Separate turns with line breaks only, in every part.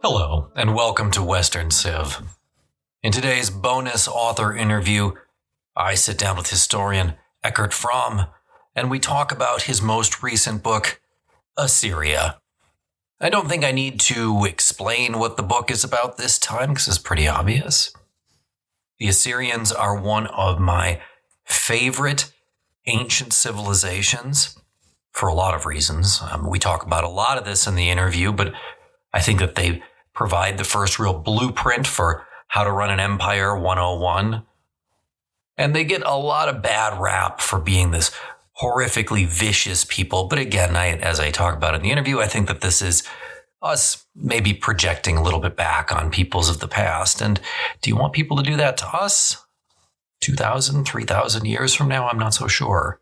Hello, and welcome to Western Civ. In today's bonus author interview, I sit down with historian Eckart Frahm, and we talk about his most recent book, Assyria. I don't think I need to explain what the book is about this time, because it's pretty obvious. The Assyrians are one of my favorite ancient civilizations, for a lot of reasons. We talk about a lot of this in the interview, but I think that they provide the first real blueprint for how to run an empire 101. And they get a lot of bad rap for being this horrifically vicious people. But again, as I talk about in the interview, I think that this is us maybe projecting a little bit back on peoples of the past. And do you want people to do that to us? 2,000, 3,000 years from now? I'm not so sure.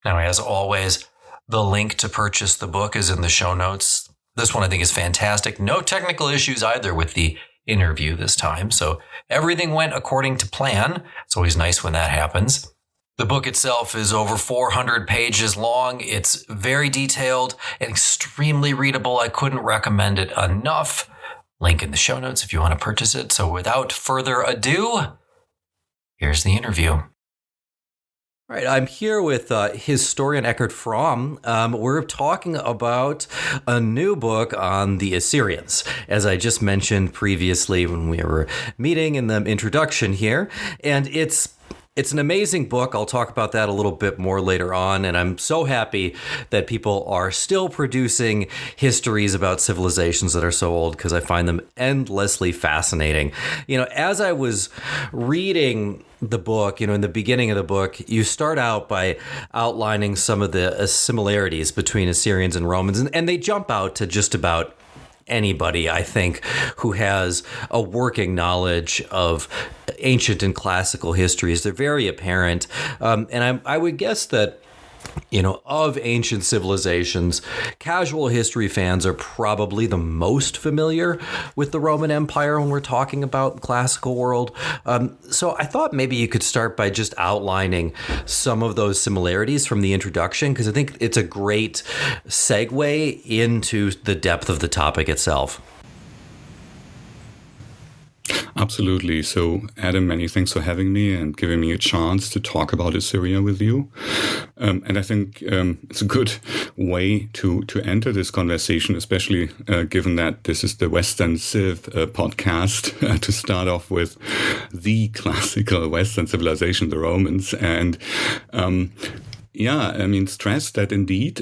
Now, as always, the link to purchase the book is in the show notes. This one I think is fantastic. No technical issues either with the interview this time. So everything went according to plan. It's always nice when that happens. The book itself is over 400 pages long. It's very detailed and extremely readable. I couldn't recommend it enough. Link in the show notes if you want to purchase it. So without further ado, here's the interview. All right, I'm here with historian Eckart Frahm. We're talking about a new book on the Assyrians, as I just mentioned previously when we were meeting in the introduction here. And it's an amazing book. I'll talk about that a little bit more later on. And I'm so happy that people are still producing histories about civilizations that are so old, because I find them endlessly fascinating. You know, as I was reading the book, in the beginning of the book, you start out by outlining some of the similarities between Assyrians and Romans, and they jump out to just about anybody, I think, who has a working knowledge of ancient and classical histories. They're very apparent. And I would guess that, of ancient civilizations, casual history fans are probably the most familiar with the Roman Empire when we're talking about the classical world. So I thought maybe you could start by just outlining some of those similarities from the introduction, because I think it's a great segue into the depth of the topic itself.
Absolutely. So, Adam, many thanks for having me and giving me a chance to talk about Assyria with you. And I think it's a good way to enter this conversation, especially given that this is the Western Civ podcast, to start off with the classical Western civilization, the Romans. And stress that indeed,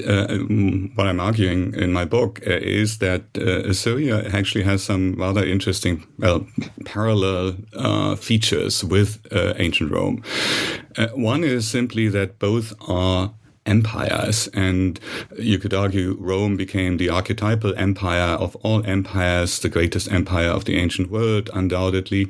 what I'm arguing in my book is that Assyria actually has some rather interesting, parallel features with ancient Rome. One is simply that both are empires, and you could argue Rome became the archetypal empire of all empires, the greatest empire of the ancient world, undoubtedly.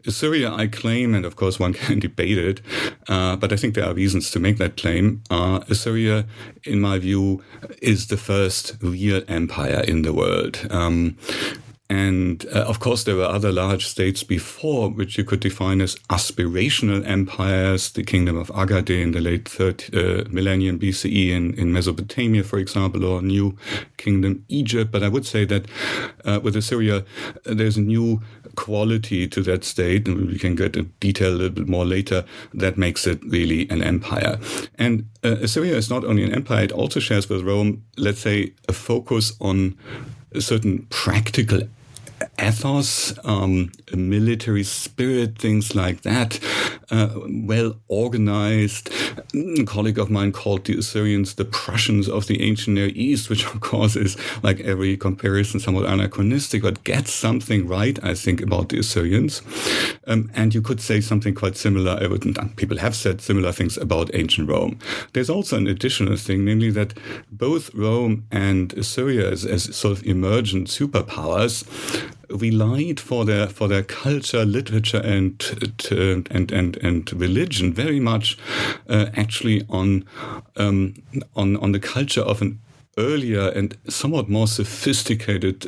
Assyria, I claim, and of course one can debate it, but I think there are reasons to make that claim. Assyria, in my view, is the first real empire in the world. And of course, there were other large states before, which you could define as aspirational empires, the kingdom of Agade in the late 3rd millennium BCE in Mesopotamia, for example, or New Kingdom Egypt. But I would say that with Assyria, there's a new quality to that state, and we can get into detail a little bit more later, that makes it really an empire. And Assyria is not only an empire, it also shares with Rome, let's say, a focus on a certain practical ethos, a military spirit, things like that, well organized. A colleague of mine called the Assyrians the Prussians of the ancient Near East, which of course is, like every comparison, somewhat anachronistic, but gets something right, I think, about the Assyrians. And you could say something quite similar. People have said similar things about ancient Rome. There's also an additional thing, namely that both Rome and Assyria, as sort of emergent superpowers, relied for their culture, literature, and religion very much actually on the culture of an earlier and somewhat more sophisticated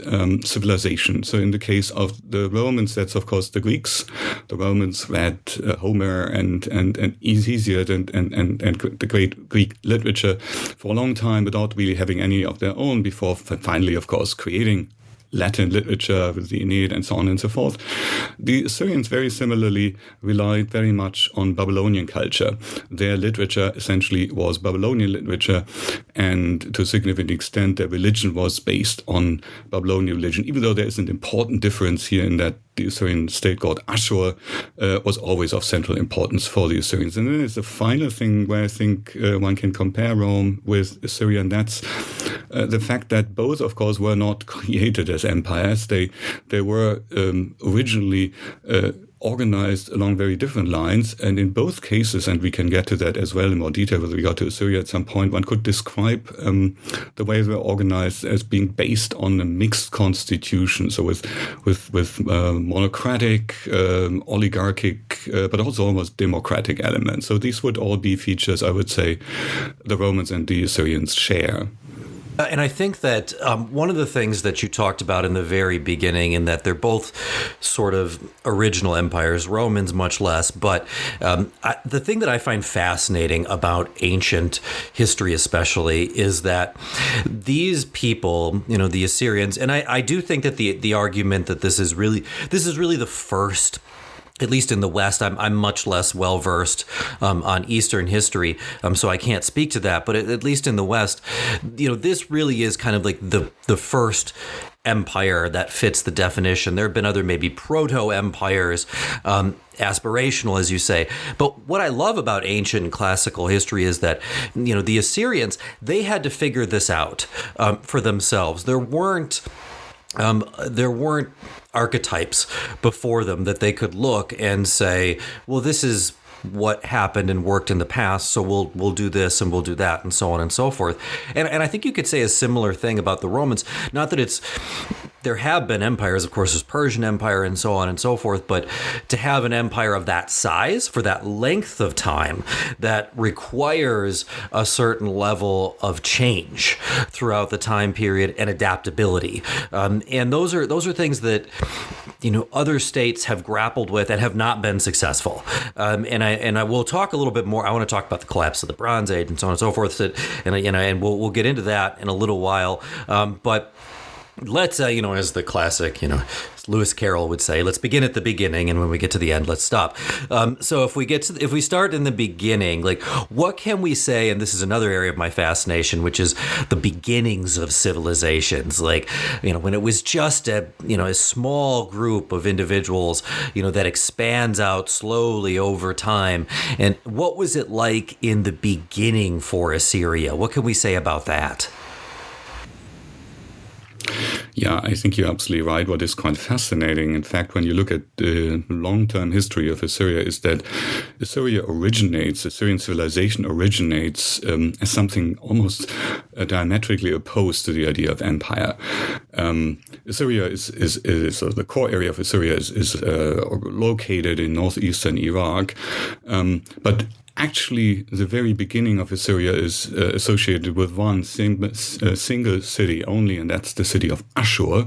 civilization. So in the case of the Romans, that's of course the Greeks. The Romans read Homer and Hesiod and the great Greek literature for a long time without really having any of their own before finally, of course, creating Latin literature with the Aeneid and so on and so forth. The Assyrians very similarly relied very much on Babylonian culture. Their literature essentially was Babylonian literature, and to a significant extent their religion was based on Babylonian religion, even though there is an important difference here in that the Assyrian state god Ashur was always of central importance for the Assyrians. And then there's the final thing where I think one can compare Rome with Assyria, and that's the fact that both, of course, were not created as empires. They were originally organized along very different lines, and in both cases, and we can get to that as well in more detail with regard to Assyria at some point, one could describe the way they were organized as being based on a mixed constitution, so with monocratic, oligarchic, but also almost democratic elements. So these would all be features, I would say, the Romans and the Assyrians share.
And I think that one of the things that you talked about in the very beginning, in that they're both sort of original empires, Romans much less, but the thing that I find fascinating about ancient history especially is that these people, the Assyrians, and I do think that the argument that this is really the first, at least in the West, I'm much less well versed on Eastern history, so I can't speak to that. But at least in the West, this really is kind of like the first empire that fits the definition. There have been other maybe proto-empires, aspirational, as you say. But what I love about ancient and classical history is that, the Assyrians, they had to figure this out for themselves. There weren't archetypes before them that they could look and say, well, this is what happened and worked in the past, so we'll do this and we'll do that, and so on and so forth. And I think you could say a similar thing about the Romans. Not that there have been empires, of course, there's Persian Empire and so on and so forth, but to have an empire of that size for that length of time, that requires a certain level of change throughout the time period and adaptability. And those are things that other states have grappled with and have not been successful. And I will talk a little bit more. I want to talk about the collapse of the Bronze Age and so on and so forth. And we'll get into that in a little while. But let's, as the classic, Lewis Carroll would say, let's begin at the beginning, and when we get to the end, let's stop. So if we start in the beginning, like, what can we say? And this is another area of my fascination, which is the beginnings of civilizations. Like, when it was just a small group of individuals, that expands out slowly over time. And what was it like in the beginning for Assyria? What can we say about that?
Yeah, I think you're absolutely right. What is quite fascinating, in fact, when you look at the long-term history of Assyria, is that Assyrian civilization originates as something almost diametrically opposed to the idea of empire. Assyria is the core area of Assyria is located in northeastern Iraq, but actually, the very beginning of Assyria is associated with one single city only, and that's the city of Ashur,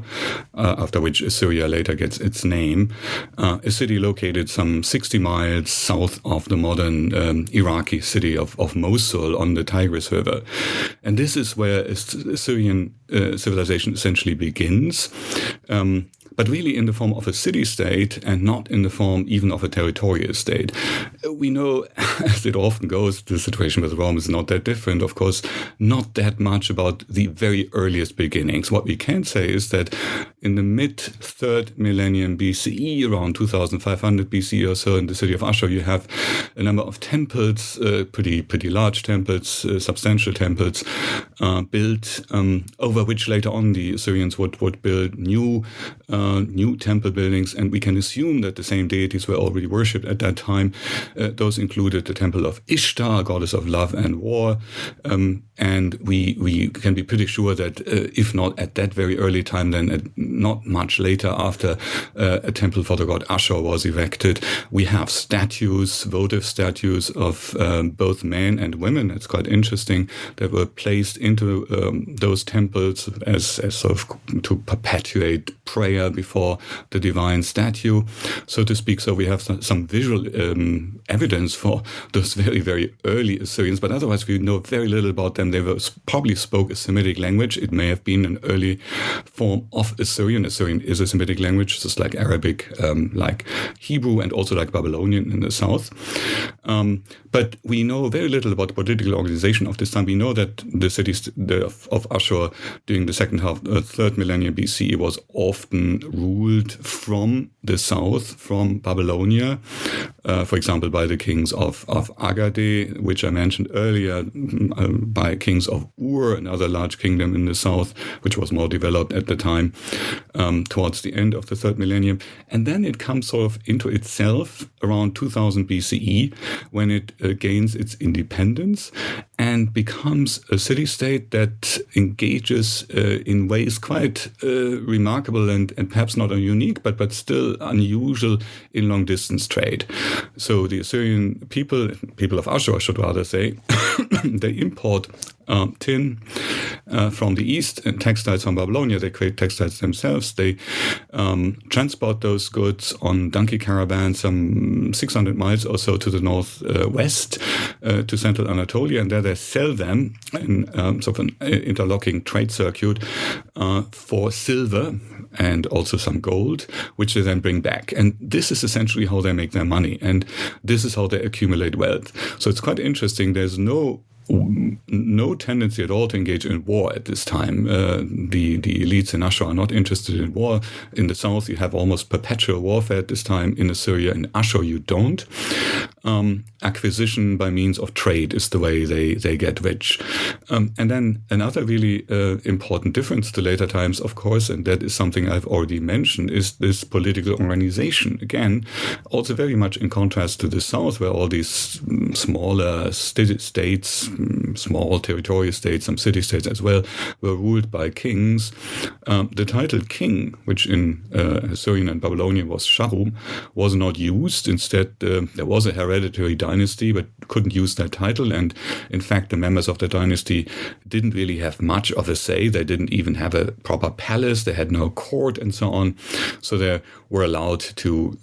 after which Assyria later gets its name. A city located some 60 miles south of the modern Iraqi city of Mosul on the Tigris River. And this is where Assyrian civilization essentially begins. But really in the form of a city-state and not in the form even of a territorial state. We know, as it often goes, the situation with Rome is not that different. Of course, not that much about the very earliest beginnings. What we can say is that in the mid-3rd millennium BCE, around 2500 BCE or so, in the city of Ashur, you have a number of temples, pretty large temples, substantial temples, built, over which later on the Assyrians would build new temple buildings, and we can assume that the same deities were already worshipped at that time. Those included the temple of Ishtar, goddess of love and war, and we can be pretty sure that if not at that very early time, then not much later, after a temple for the god Ashur was erected, we have votive statues of both men and women. It's quite interesting, that were placed into those temples as sort of to perpetuate prayer before the divine statue, so to speak. So we have some visual evidence for those very, very early Assyrians, but otherwise we know very little about them. They probably spoke a Semitic language. It may have been an early form of Assyrian. Assyrian is a Semitic language, just like Arabic, like Hebrew, and also like Babylonian in the south. But we know very little about the political organization of this time. We know that the cities of Ashur during the second half, 3rd millennium BCE, was often ruled from the south, from Babylonia, for example, by the kings of Agade, which I mentioned earlier, by kings of Ur, another large kingdom in the south, which was more developed at the time, towards the end of the 3rd millennium. And then it comes sort of into itself around 2000 BCE, when it gains its independence and becomes a city-state that engages in ways quite remarkable and perhaps not unique, but still unusual in long-distance trade. So the Assyrian people of Ashur, I should rather say, they import tin from the east and textiles from Babylonia. They create textiles themselves. They transport those goods on donkey caravans some 600 miles or so to the northwest to central Anatolia, and there they sell them in sort of an interlocking trade circuit for silver and also some gold, which they then bring back. And this is essentially how they make their money, and this is how they accumulate wealth. So it's quite interesting. There's no tendency at all to engage in war at this time. The elites in Ashur are not interested in war. In the south, you have almost perpetual warfare at this time. In Assyria, in Ashur, you don't. Acquisition by means of trade is the way they get rich. And then another really important difference to later times, of course, and that is something I've already mentioned, is this political organization. Again, also very much in contrast to the south, where all these smaller states, small territorial states, some city-states as well, were ruled by kings. The title king, which in Assyrian and Babylonian was Shahum, was not used. Instead, there was a hereditary dynasty, but couldn't use that title. And in fact, the members of the dynasty didn't really have much of a say. They didn't even have a proper palace. They had no court and so on. So they were allowed to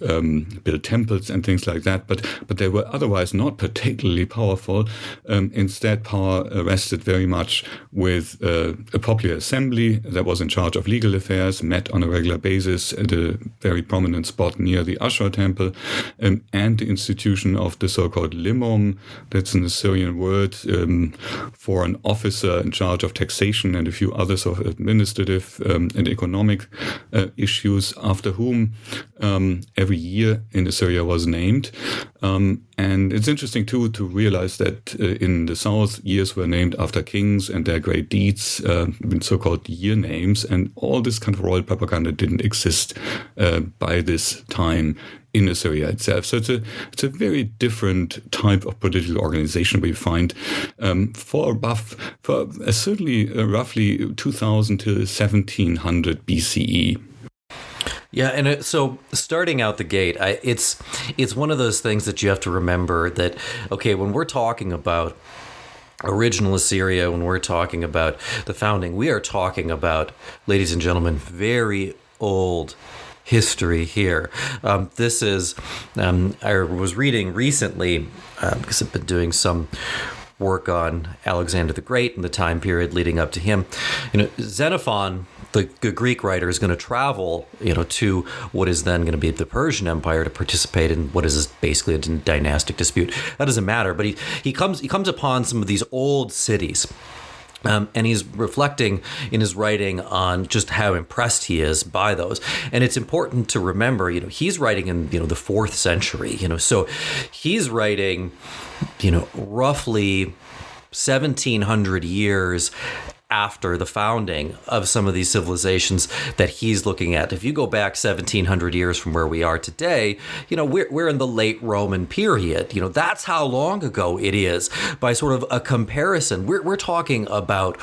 build temples and things like that. But they were otherwise not particularly powerful. Instead, power rested very much with a popular assembly that was in charge of legal affairs, met on a regular basis at a very prominent spot near the Ashur temple, and the institution of the so-called limom. That's an Assyrian word for an officer in charge of taxation and a few other sort of administrative and economic issues, after whom every year in Assyria was named. And it's interesting, too, to realize that in the south, years were named after kings and their great deeds, so-called year names, and all this kind of royal propaganda didn't exist by this time in Assyria itself. So it's a very different type of political organization we find for certainly roughly 2000 to 1700 BCE.
Yeah, and so starting out the gate, it's one of those things that you have to remember that, okay, when we're talking about original Assyria, when we're talking about the founding, we are talking about, ladies and gentlemen, very old history here. This is, I was reading recently, because I've been doing some work on Alexander the Great and the time period leading up to him. Xenophon, the Greek writer, is going to travel, to what is then going to be the Persian Empire to participate in what is basically a dynastic dispute. That doesn't matter, but he comes upon some of these old cities. And he's reflecting in his writing on just how impressed he is by those. And it's important to remember, he's writing in, the 4th century, so he's writing, roughly 1700 years after the founding of some of these civilizations that he's looking at. If you go back 1700 years from where we are today, we're in the late Roman period. That's how long ago it is by sort of a comparison. We're talking about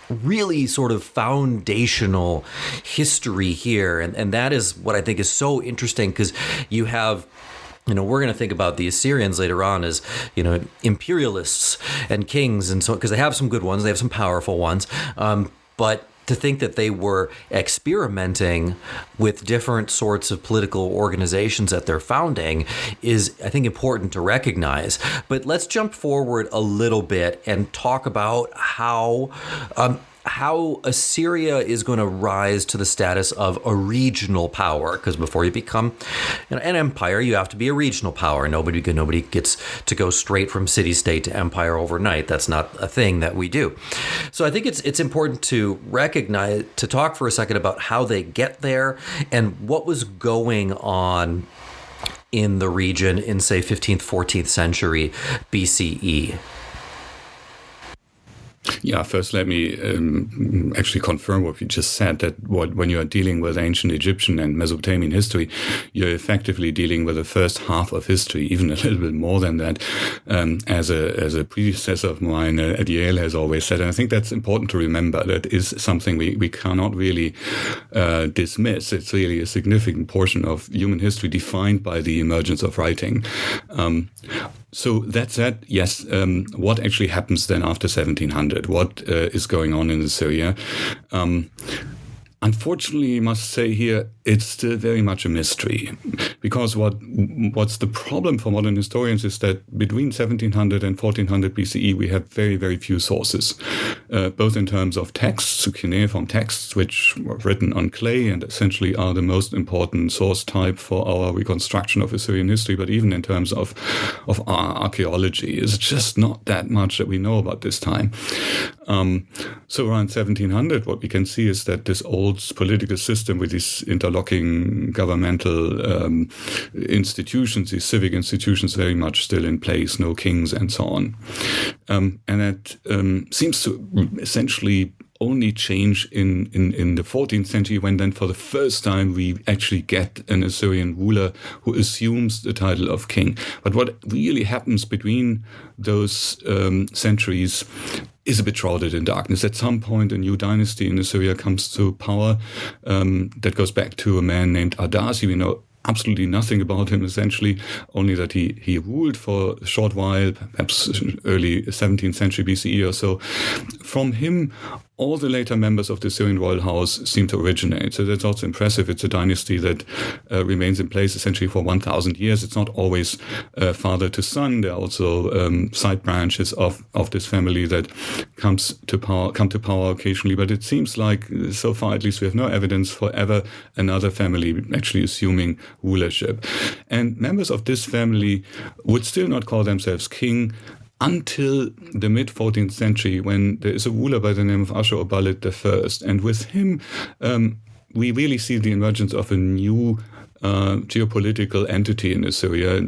really sort of foundational history here. And that is what I think is so interesting, because you have, we're going to think about the Assyrians later on as, imperialists and kings, and so, because they have some good ones, they have some powerful ones, but to think that they were experimenting with different sorts of political organizations at their founding is, I think, important to recognize. But let's jump forward a little bit and talk about how Assyria is going to rise to the status of a regional power, because before you become an empire, you have to be a regional power. Nobody gets to go straight from city-state to empire overnight. That's not a thing that we do. So I think it's important to talk for a second about how they get there and what was going on in the region in, say, 15th, 14th century BCE.
Yeah, first let me actually confirm what you just said, that when you are dealing with ancient Egyptian and Mesopotamian history, you're effectively dealing with the first half of history, even a little bit more than that, as a predecessor of mine at Yale has always said. And I think that's important to remember. That is something we cannot really dismiss. It's really a significant portion of human history defined by the emergence of writing. So that said, yes, what actually happens then after 1700? What is going on in Assyria? Unfortunately, I must say here, it's still very much a mystery, because what's the problem for modern historians is that between 1700 and 1400 BCE, we have very, very few sources, both in terms of texts, cuneiform texts, which were written on clay and essentially are the most important source type for our reconstruction of Assyrian history, but even in terms of archaeology. It's just not that much that we know about this time. So around 1700, what we can see is that this old political system with these interlocking governmental institutions, these civic institutions, very much still in place, no kings and so on. And that seems to essentially only change in the 14th century, when then for the first time we actually get an Assyrian ruler who assumes the title of king. But what really happens between those centuries is a bit shrouded in darkness. At some point, a new dynasty in Assyria comes to power that goes back to a man named Adasi. We know absolutely nothing about him, essentially, only that he ruled for a short while, perhaps early 17th century BCE or so. From him, all the later members of the Assyrian royal house seem to originate. So that's also impressive. It's a dynasty that remains in place essentially for 1,000 years. It's not always father to son. There are also side branches of this family that come to power occasionally. But it seems like, so far at least, we have no evidence for ever another family actually assuming rulership. And members of this family would still not call themselves king until the mid-14th century, when there is a ruler by the name of Ashur-uballit I. And with him, we really see the emergence of a new geopolitical entity in Assyria,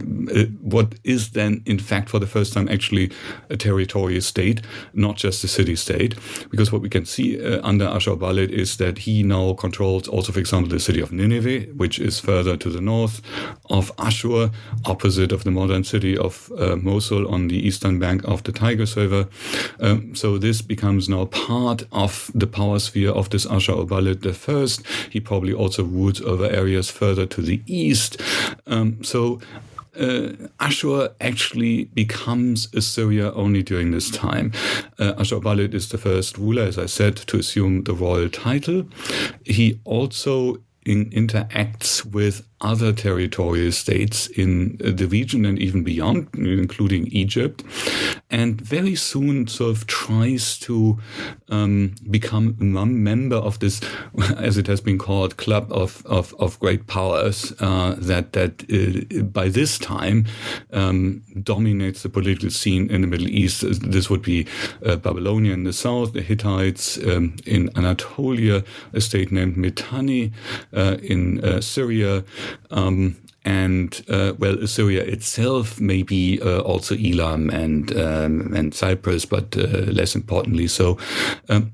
what is then, in fact, for the first time, actually a territorial state, not just a city-state. Because what we can see under Ashur-uballit is that he now controls also, for example, the city of Nineveh, which is further to the north of Ashur, opposite of the modern city of Mosul on the eastern bank of the Tigris River. So this becomes now part of the power sphere of this Ashur-uballit I. He probably also rules over areas further to the east. So Ashur actually becomes Assyria only during this time. Ashur-uballit is the first ruler, as I said, to assume the royal title. He also interacts with other territorial states in the region and even beyond, including Egypt, and very soon sort of tries to become a member of this, as it has been called, club of great powers that by this time dominates the political scene in the Middle East. This would be Babylonia in the south, the Hittites in Anatolia, a state named Mitanni in Syria, Assyria itself, maybe also Elam and Cyprus, but less importantly so.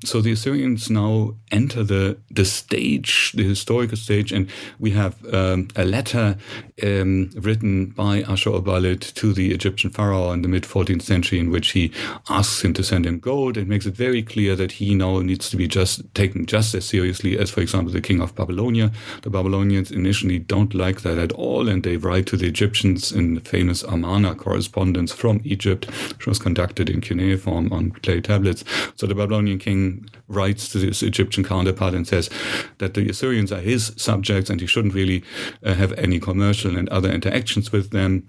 So the Assyrians now enter the stage, the historical stage, and we have a letter written by Ashur-uballit to the Egyptian pharaoh in the mid-14th century, in which he asks him to send him gold and makes it very clear that he now needs to be taken just as seriously as, for example, the king of Babylonia. The Babylonians initially don't like that at all. all, and they write to the Egyptians in the famous Amarna correspondence from Egypt, which was conducted in cuneiform on clay tablets. So the Babylonian king writes to his Egyptian counterpart and says that the Assyrians are his subjects and he shouldn't really have any commercial and other interactions with them.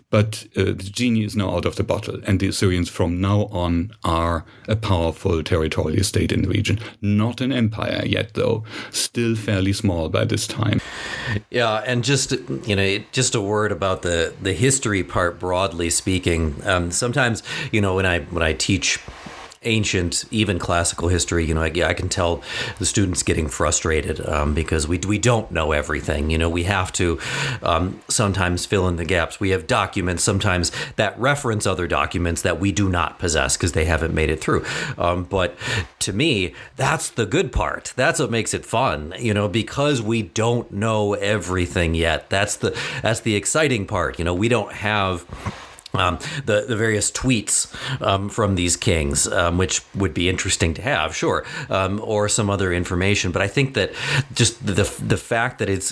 But the genie is now out of the bottle, and the Assyrians from now on are a powerful territorial state in the region. Not an empire yet, though. Still fairly small by this time.
Yeah, and just a word about the history part, broadly speaking. Sometimes, when I teach ancient, even classical history, I can tell the students getting frustrated because we don't know everything. We have to sometimes fill in the gaps. We have documents sometimes that reference other documents that we do not possess because they haven't made it through. But to me, that's the good part. That's what makes it fun, because we don't know everything yet. That's the exciting part. We don't have the various tweets from these kings, which would be interesting to have, sure, or some other information. But I think that just the fact that it's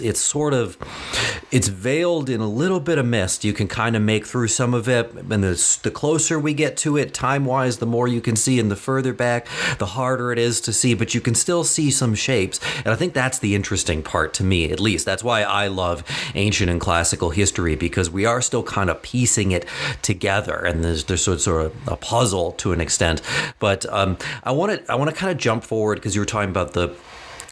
veiled in a little bit of mist, you can kind of make through some of it. And the closer we get to it, time-wise, the more you can see, and the further back, the harder it is to see. But you can still see some shapes, and I think that's the interesting part to me, at least. That's why I love ancient and classical history, because we are still kind of piecing it together, and there's sort of a puzzle to an extent. But I want to kind of jump forward, because you were talking about the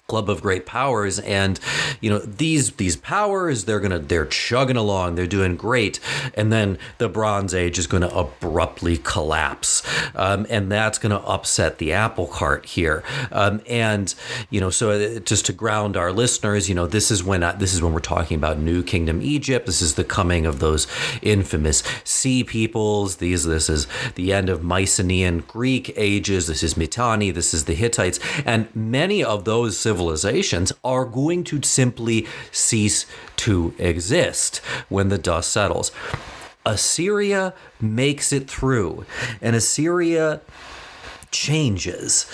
Club of Great Powers, and these powers, they're chugging along, they're doing great, and then the Bronze Age is going to abruptly collapse, and that's going to upset the apple cart here. So just to ground our listeners, this is when we're talking about New Kingdom Egypt. This is the coming of those infamous Sea Peoples. This is the end of Mycenaean Greek ages. This is Mitanni. This is the Hittites, and many of those civilizations are going to simply cease to exist when the dust settles. Assyria makes it through, and Assyria changes.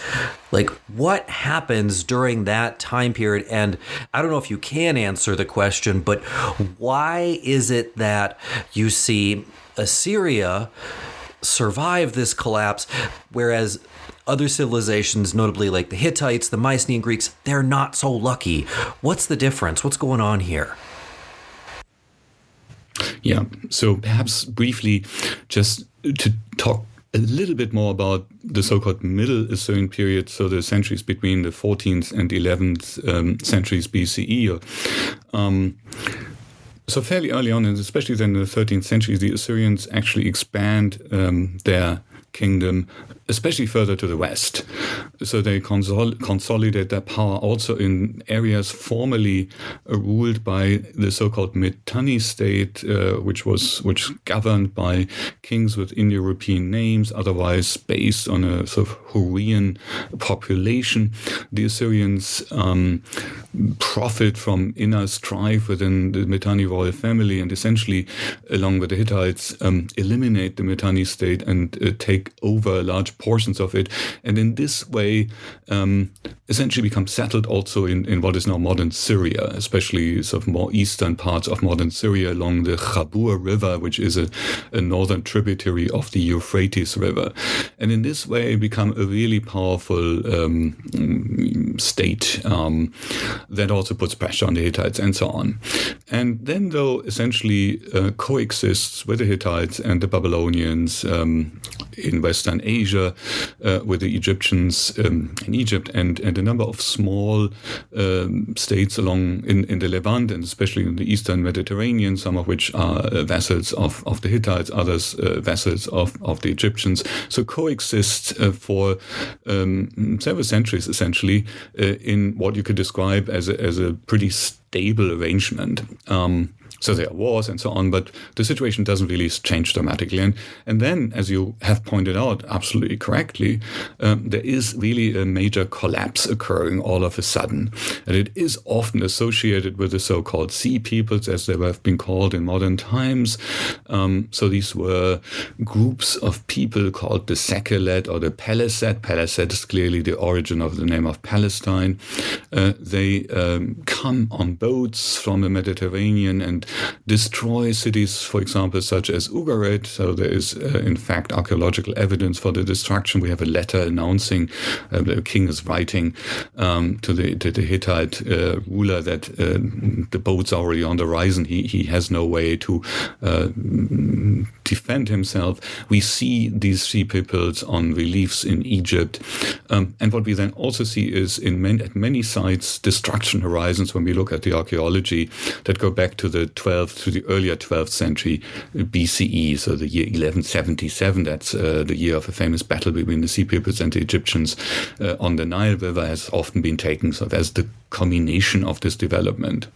Like, what happens during that time period? And I don't know if you can answer the question, but why is it that you see Assyria survive this collapse, whereas other civilizations, notably like the Hittites, the Mycenaean Greeks, they're not so lucky? What's the difference? What's going on here?
Yeah, so perhaps briefly, just to talk a little bit more about the so-called Middle Assyrian period, so the centuries between the 14th and 11th centuries BCE. So fairly early on, and especially then in the 13th century, the Assyrians actually expand their kingdom, especially further to the west. So they consolidate their power also in areas formerly ruled by the so-called Mitanni state, which governed by kings with Indo-European names, otherwise based on a sort of Hurrian population. The Assyrians profit from inner strife within the Mitanni royal family, and essentially, along with the Hittites, eliminate the Mitanni state and take over large portions of it, and in this way essentially become settled also in what is now modern Syria, especially sort of more eastern parts of modern Syria along the Khabur River, which is a northern tributary of the Euphrates River, and in this way become a really powerful state that also puts pressure on the Hittites and so on. And then, though, essentially coexists with the Hittites and the Babylonians in Western Asia, with the Egyptians in Egypt, and a number of small states along in the Levant, and especially in the Eastern Mediterranean, some of which are vassals of the Hittites, others vassals of the Egyptians. So coexist for several centuries, essentially, in what you could describe as a pretty stable arrangement. So there are wars and so on, but the situation doesn't really change dramatically. And then, as you have pointed out absolutely correctly, there is really a major collapse occurring all of a sudden. And it is often associated with the so-called Sea Peoples, as they have been called in modern times. So these were groups of people called the Sekhelet or the Peleset. Peleset is clearly the origin of the name of Palestine. They come on boats from the Mediterranean and destroy cities, for example, such as Ugarit. So there is, in fact, archaeological evidence for the destruction. We have a letter announcing the king is writing to the Hittite ruler that the boats are already on the horizon. He has no way to defend himself. We see these sea peoples on reliefs in Egypt. And what we then also see is at many sites destruction horizons when we look at the archaeology that go back to the earlier 12th century BCE, so the year 1177. That's the year of a famous battle between the sea peoples and the Egyptians on the Nile River, has often been taken sort of as the culmination of this development.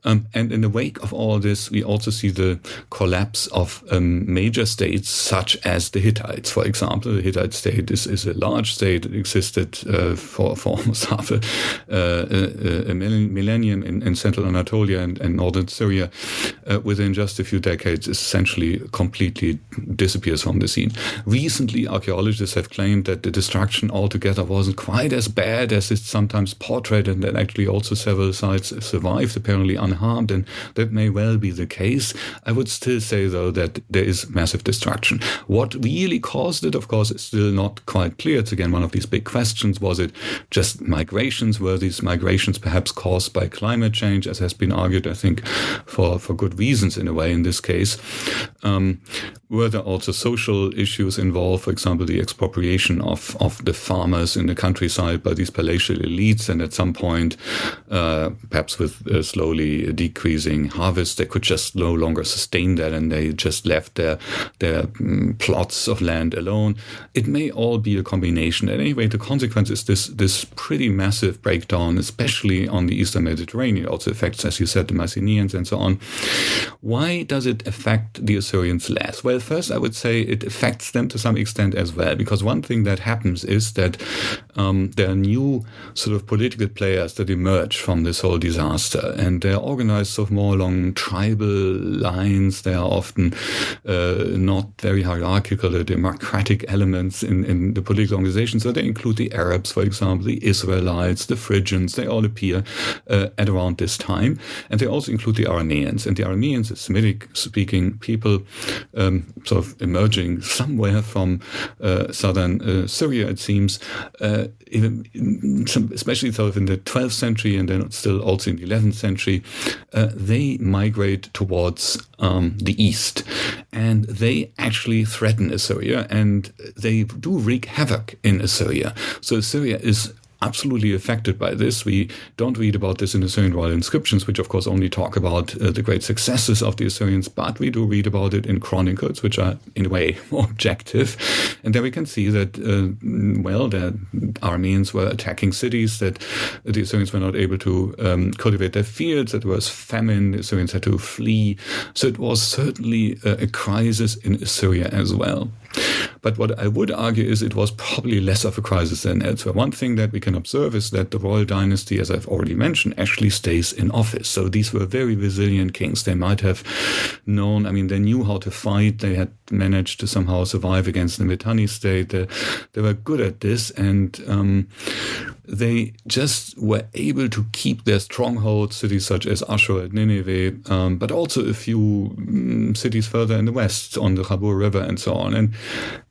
And in the wake of all this, we also see the collapse of major states such as the Hittites, for example. The Hittite state is a large state. It existed for almost half a millennium in central Anatolia and northern Syria. Within just a few decades, essentially completely disappears from the scene. Recently, archaeologists have claimed that the destruction altogether wasn't quite as bad as it's sometimes portrayed, and that actually also several sites survived, apparently unharmed, and that may well be the case. I would still say, though, that there is massive destruction. What really caused it, of course, is still not quite clear. It's again one of these big questions. Was it just migrations? Were these migrations perhaps caused by climate change, as has been argued, I think, for good reasons in a way in this case? Were there also social issues involved, for example, the expropriation of the farmers in the countryside by these palatial elites, and at some point, perhaps with slowly decreasing harvest, they could just no longer sustain that and they just left their plots of land alone. It may all be a combination. At any rate, the consequence is this pretty massive breakdown, especially on the Eastern Mediterranean. It also affects, as you said, the Mycenaeans and so on. Why does it affect the Assyrians less? Well, first, I would say it affects them to some extent as well, because one thing that happens is that there are new sort of political players that emerge from this whole disaster, and they're organized sort of more along tribal lines. They are often not very hierarchical, the democratic elements in the political organization. So they include the Arabs, for example, the Israelites, the Phrygians. They all appear at around this time. And they also include the Arameans. And the Arameans, the Semitic-speaking people, sort of emerging somewhere from southern Syria, it seems, especially sort of in the 12th century and then still also in the 11th century, they migrate towards the east. And they actually threaten Assyria, and they do wreak havoc in Assyria. So Assyria is absolutely affected by this. We don't read about this in Assyrian royal inscriptions, which of course only talk about the great successes of the Assyrians, but we do read about it in chronicles, which are in a way more objective. And there we can see that, the Arameans were attacking cities, that the Assyrians were not able to cultivate their fields, that there was famine, the Assyrians had to flee. So it was certainly a crisis in Assyria as well. But what I would argue is it was probably less of a crisis than elsewhere. One thing that we can observe is that the royal dynasty, as I've already mentioned, actually stays in office. So these were very resilient kings. They might have known, they knew how to fight. They had managed to somehow survive against the Mitanni state. They were good at this, and they just were able to keep their strongholds, cities such as Ashur and Nineveh, but also a few cities further in the west on the Khabur River and so on. And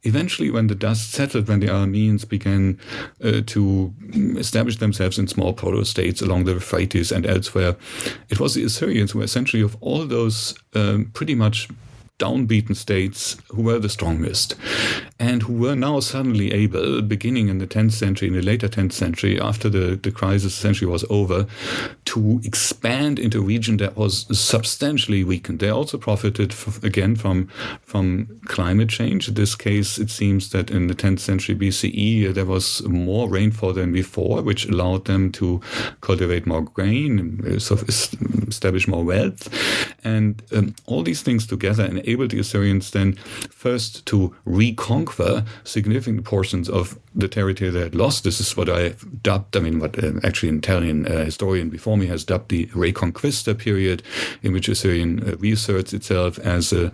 eventually, when the dust settled, when the Arameans began to establish themselves in small proto-states along the Euphrates and elsewhere, it was the Assyrians who were essentially, of all those pretty much downbeaten states, who were the strongest, and who were now suddenly able, beginning in the 10th century, in the later 10th century, after the crisis essentially was over, to expand into a region that was substantially weakened. They also profited, again, from climate change. In this case, it seems that in the 10th century BCE, there was more rainfall than before, which allowed them to cultivate more grain, and sort of establish more wealth. And all these things together enabled the Assyrians then first to reconquer significant portions of the territory they had lost. This is what I dubbed, what actually an Italian historian before me has dubbed the Reconquista period, in which Assyrian reasserts itself as a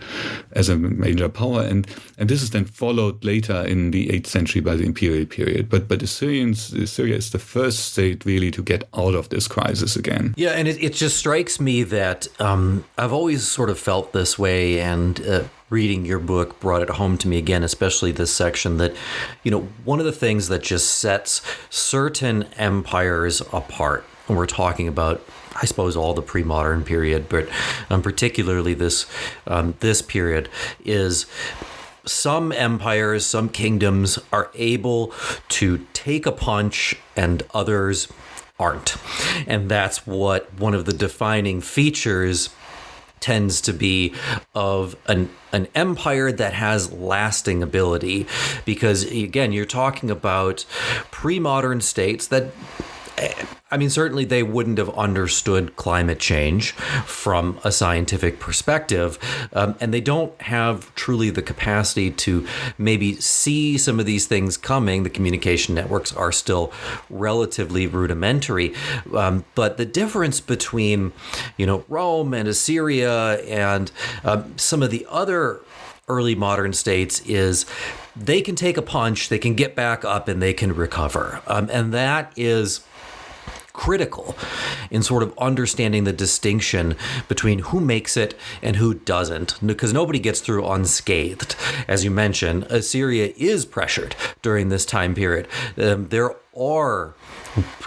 major power. And this is then followed later in the 8th century by the imperial period. But Assyria is the first state really to get out of this crisis again.
Yeah, and it just strikes me that I've always sort of felt this way, and reading your book brought it home to me again, especially this section, that, one of the things that just sets certain empires apart, and we're talking about, I suppose, all the pre-modern period, but particularly this period, is some empires, some kingdoms are able to take a punch and others aren't. And that's what one of the defining features tends to be of an empire that has lasting ability. Because, again, you're talking about pre-modern states that, certainly they wouldn't have understood climate change from a scientific perspective, and they don't have truly the capacity to maybe see some of these things coming. The communication networks are still relatively rudimentary, but the difference between, Rome and Assyria and some of the other early modern states is they can take a punch, they can get back up, and they can recover, and that is critical in sort of understanding the distinction between who makes it and who doesn't, because nobody gets through unscathed. As you mentioned, Assyria is pressured during this time period. There are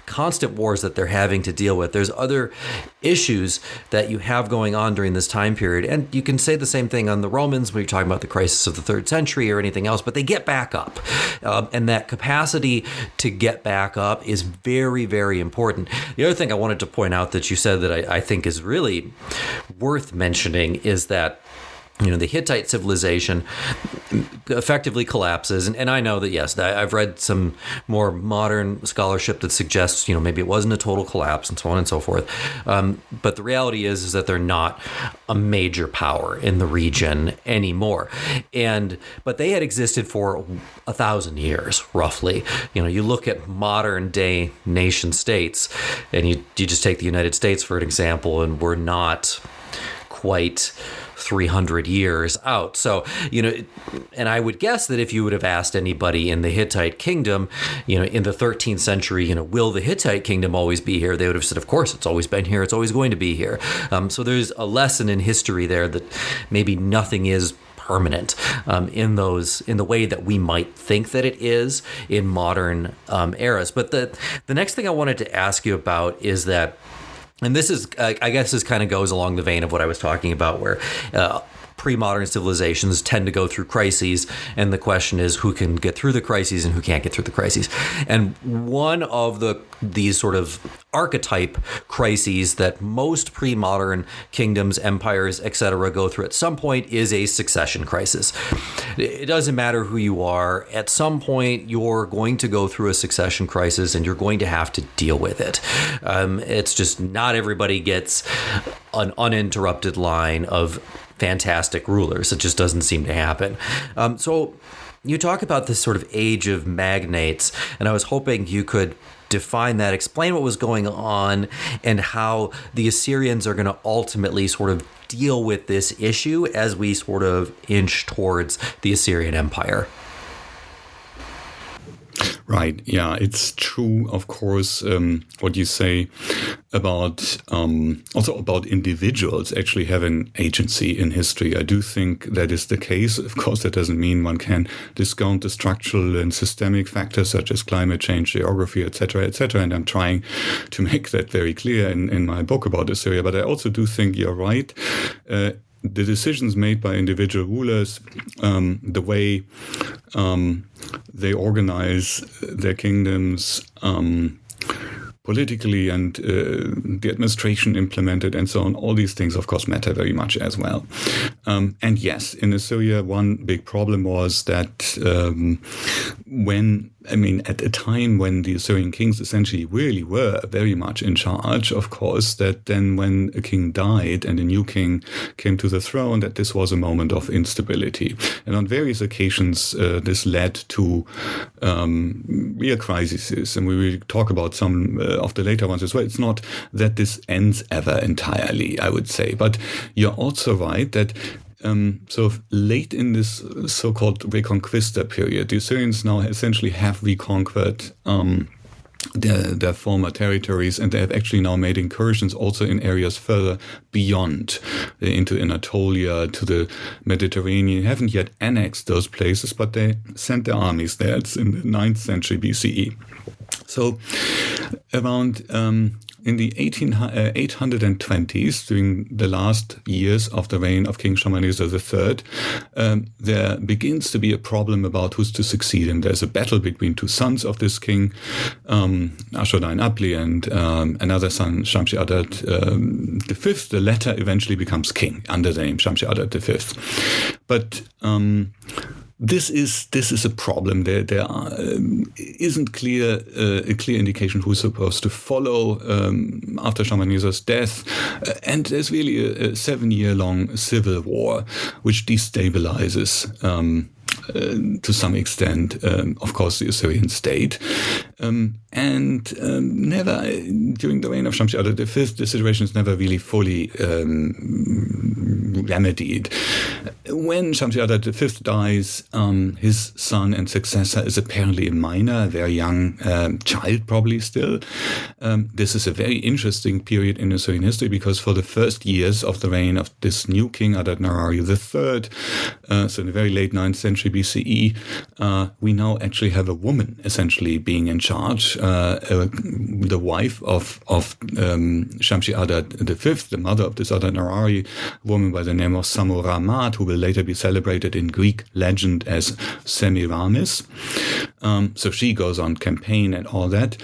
constant wars that they're having to deal with. There's other issues that you have going on during this time period. And you can say the same thing on the Romans when you're talking about the crisis of the 3rd century or anything else, but they get back up. And that capacity to get back up is very, very important. The other thing I wanted to point out that you said that I think is really worth mentioning is that the Hittite civilization effectively collapses. And I know that, yes, I've read some more modern scholarship that suggests, maybe it wasn't a total collapse and so on and so forth. But the reality is that they're not a major power in the region anymore. But they had existed for 1,000 years, roughly. You look at modern day nation states, and you just take the United States for an example, and we're not quite 300 years out. So, and I would guess that if you would have asked anybody in the Hittite kingdom, in the 13th century, will the Hittite kingdom always be here? They would have said, of course, it's always been here. It's always going to be here. So there's a lesson in history there that maybe nothing is permanent in the way that we might think that it is in modern eras. But the next thing I wanted to ask you about is that, and this is, I guess this kind of goes along the vein of what I was talking about, where pre-modern civilizations tend to go through crises, and the question is who can get through the crises and who can't get through the crises. And one of these sort of archetype crises that most pre-modern kingdoms, empires, etc. go through at some point is a succession crisis. It doesn't matter who you are. At some point, you're going to go through a succession crisis, and you're going to have to deal with it. It's just not everybody gets an uninterrupted line of fantastic rulers. It just doesn't seem to happen. So you talk about this sort of age of magnates, and I was hoping you could define that, explain what was going on, and how the Assyrians are going to ultimately sort of deal with this issue as we sort of inch towards the Assyrian Empire.
Right. Yeah, it's true, of course, what you say about also about individuals actually having agency in history. I do think that is the case. Of course, that doesn't mean one can discount the structural and systemic factors such as climate change, geography, etc., etc. And I'm trying to make that very clear in my book about Assyria. But I also do think you're right. The decisions made by individual rulers, the way they organize their kingdoms politically, and the administration implemented and so on, all these things, of course, matter very much as well. And yes, in Assyria, one big problem was that when at a time when the Assyrian kings essentially really were very much in charge, of course, that then when a king died and a new king came to the throne, that this was a moment of instability. And on various occasions, this led to real crises. And we will talk about some of the later ones as well. It's not that this ends ever entirely, I would say. But you're also right that so late in this so-called Reconquista period, the Assyrians now essentially have reconquered their former territories, and they have actually now made incursions also in areas further beyond into Anatolia, to the Mediterranean. They haven't yet annexed those places, but they sent their armies there. It's in the 9th century BCE. So around in the 820s, during the last years of the reign of King Shalmaneser III, there begins to be a problem about who's to succeed him. There's a battle between two sons of this king, Ashur-dan-apli, and another son, Shamshi-Adad V. The latter eventually becomes king under the name Shamshi-Adad V. But this is a problem. There isn't a clear indication who's supposed to follow after Shalmaneser's death, and there's really a 7-year-long civil war which destabilizes to some extent, of course, the Assyrian state. Never, during the reign of Shamshi-Adad V, the situation is never really fully remedied. When Shamshi-Adad V dies, his son and successor is apparently a minor, a very young child, probably still. This is a very interesting period in Assyrian history, because for the first years of the reign of this new king, Adad-nirari III, so in the very late 9th century BCE, we now actually have a woman essentially being in charge, the wife of Shamshi-Adad V, the mother of this Adad-nirari, a woman by the name of Samuramat, who will later be celebrated in Greek legend as Semiramis. So she goes on campaign and all that.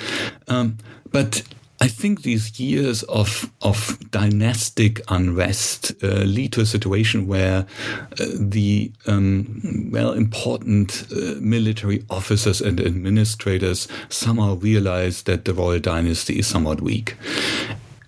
But I think these years of dynastic unrest lead to a situation where the important military officers and administrators somehow realize that the royal dynasty is somewhat weak.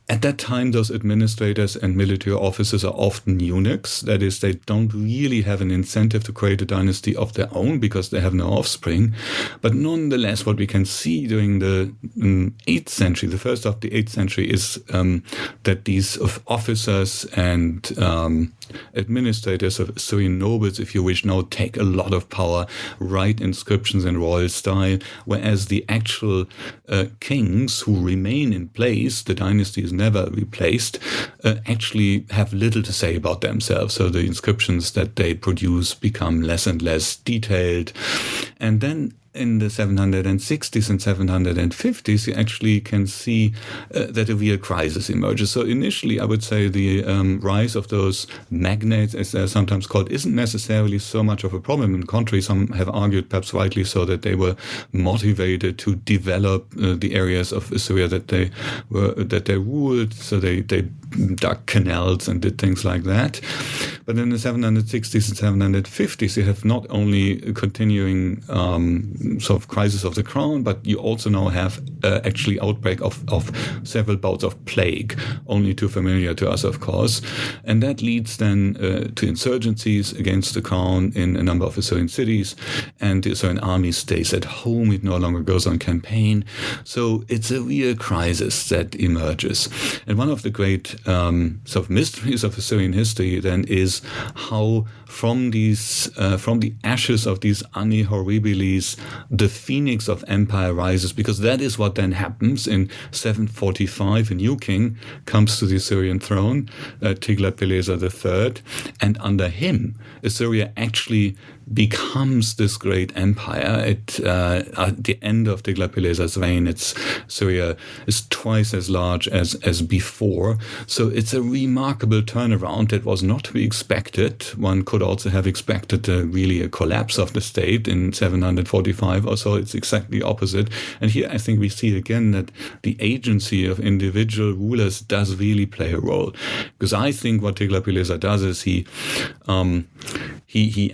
At that time, those administrators and military officers are often eunuchs. That is, they don't really have an incentive to create a dynasty of their own because they have no offspring. But nonetheless, what we can see during the 8th century, the first of the 8th century, is that these officers and administrators of Assyrian nobles, if you wish, now take a lot of power, write inscriptions in royal style, whereas the actual kings who remain in place, the dynasty is never replaced, actually have little to say about themselves. So the inscriptions that they produce become less and less detailed. And then in the 760s and 750s, you actually can see that a real crisis emerges. So initially, I would say the rise of those magnates, as they're sometimes called, isn't necessarily so much of a problem. On the contrary, some have argued, perhaps rightly so, that they were motivated to develop the areas of Assyria that they ruled. So they dug canals and did things like that. But in the 760s and 750s, you have not only a continuing sort of crisis of the crown, but you also now have actually outbreak of several bouts of plague, only too familiar to us, of course. And that leads then to insurgencies against the crown in a number of Assyrian cities, and the Assyrian army stays at home. It no longer goes on campaign. So it's a real crisis that emerges. And one of the great sort of mysteries of Assyrian history then is how from the ashes of these Ani Horribilis, the phoenix of empire rises, because that is what then happens. In 745, a new king comes to the Assyrian throne, Tiglath-Pileser III, and under him, Assyria actually becomes this great empire. At the end of Tiglath-Pileser's reign, Syria is twice as large as before. So it's a remarkable turnaround that was not to be expected. One could also have expected really a collapse of the state in 745 or so. It's exactly opposite. And here I think we see again that the agency of individual rulers does really play a role. Because I think what Tiglath-Pileser does is he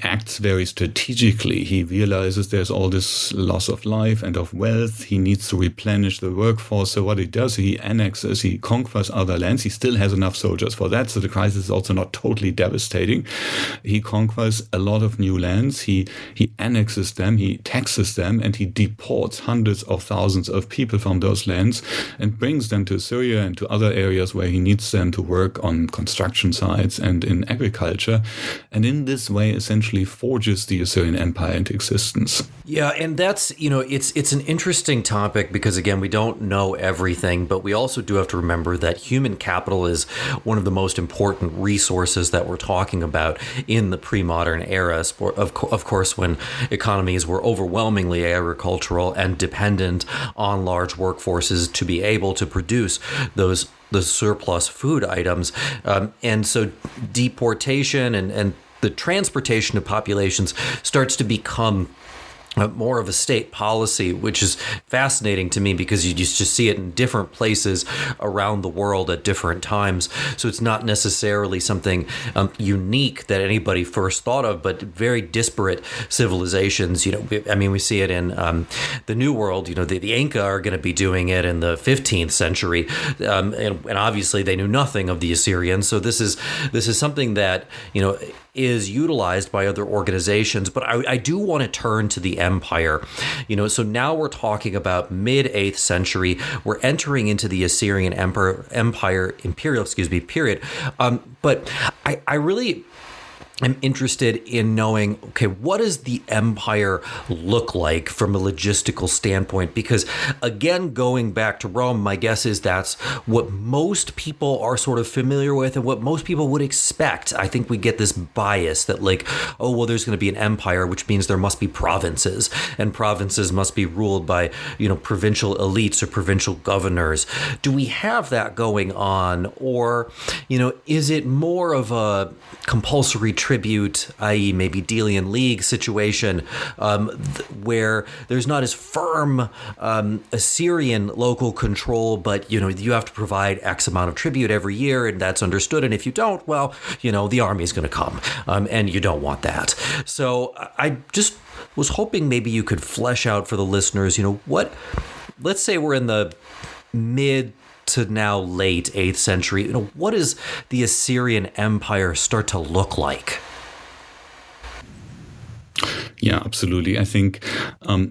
acts very very strategically. He realizes there's all this loss of life and of wealth. He needs to replenish the workforce. So what he does, he annexes, he conquers other lands. He still has enough soldiers for that. So the crisis is also not totally devastating. He conquers a lot of new lands. He annexes them, he taxes them, and he deports hundreds of thousands of people from those lands and brings them to Syria and to other areas where he needs them to work on construction sites and in agriculture. And in this way, essentially forges the Assyrian Empire into existence.
Yeah, and that's, it's an interesting topic because, again, we don't know everything, but we also do have to remember that human capital is one of the most important resources that we're talking about in the pre-modern era. Of course, when economies were overwhelmingly agricultural and dependent on large workforces to be able to produce the surplus food items. And so deportation and the transportation of populations starts to become more of a state policy, which is fascinating to me because you just see it in different places around the world at different times. So it's not necessarily something unique that anybody first thought of, but very disparate civilizations. We see it in the New World. The Inca are going to be doing it in the 15th century, and obviously they knew nothing of the Assyrians. So this is something that is utilized by other organizations. But I do want to turn to the empire. So now we're talking about mid-8th century. We're entering into the Assyrian imperial period. But I really I'm interested in knowing, okay, what does the empire look like from a logistical standpoint? Because again, going back to Rome, my guess is that's what most people are sort of familiar with and what most people would expect. I think we get this bias that there's going to be an empire, which means there must be provinces, and provinces must be ruled by, provincial elites or provincial governors. Do we have that going on? Or, is it more of a compulsory tribute, i.e. maybe Delian League situation, where there's not as firm Assyrian local control, but you have to provide X amount of tribute every year, and that's understood. And if you don't, the army is going to come, and you don't want that. So I just was hoping maybe you could flesh out for the listeners, let's say we're in the mid to now late 8th century, what does the Assyrian Empire start to look like?
Yeah, absolutely. I think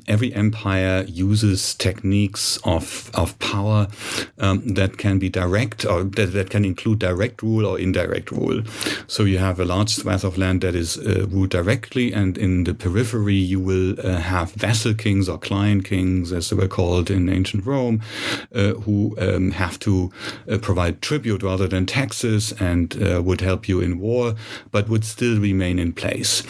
every empire uses techniques of power that can be direct, or that can include direct rule or indirect rule. So you have a large swath of land that is ruled directly, and in the periphery you will have vassal kings or client kings, as they were called in ancient Rome, who have to provide tribute rather than taxes, and would help you in war, but would still remain in place.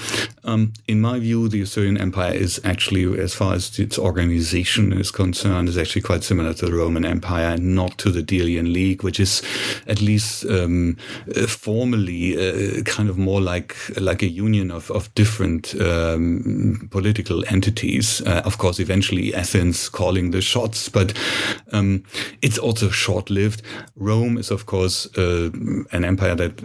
In my view, the Assyrian Empire is actually, as far as its organization is concerned, is actually quite similar to the Roman Empire, and not to the Delian League, which is at least formally kind of more like a union of different political entities. Of course, eventually Athens calling the shots, but it's also short-lived. Rome is, of course, an empire that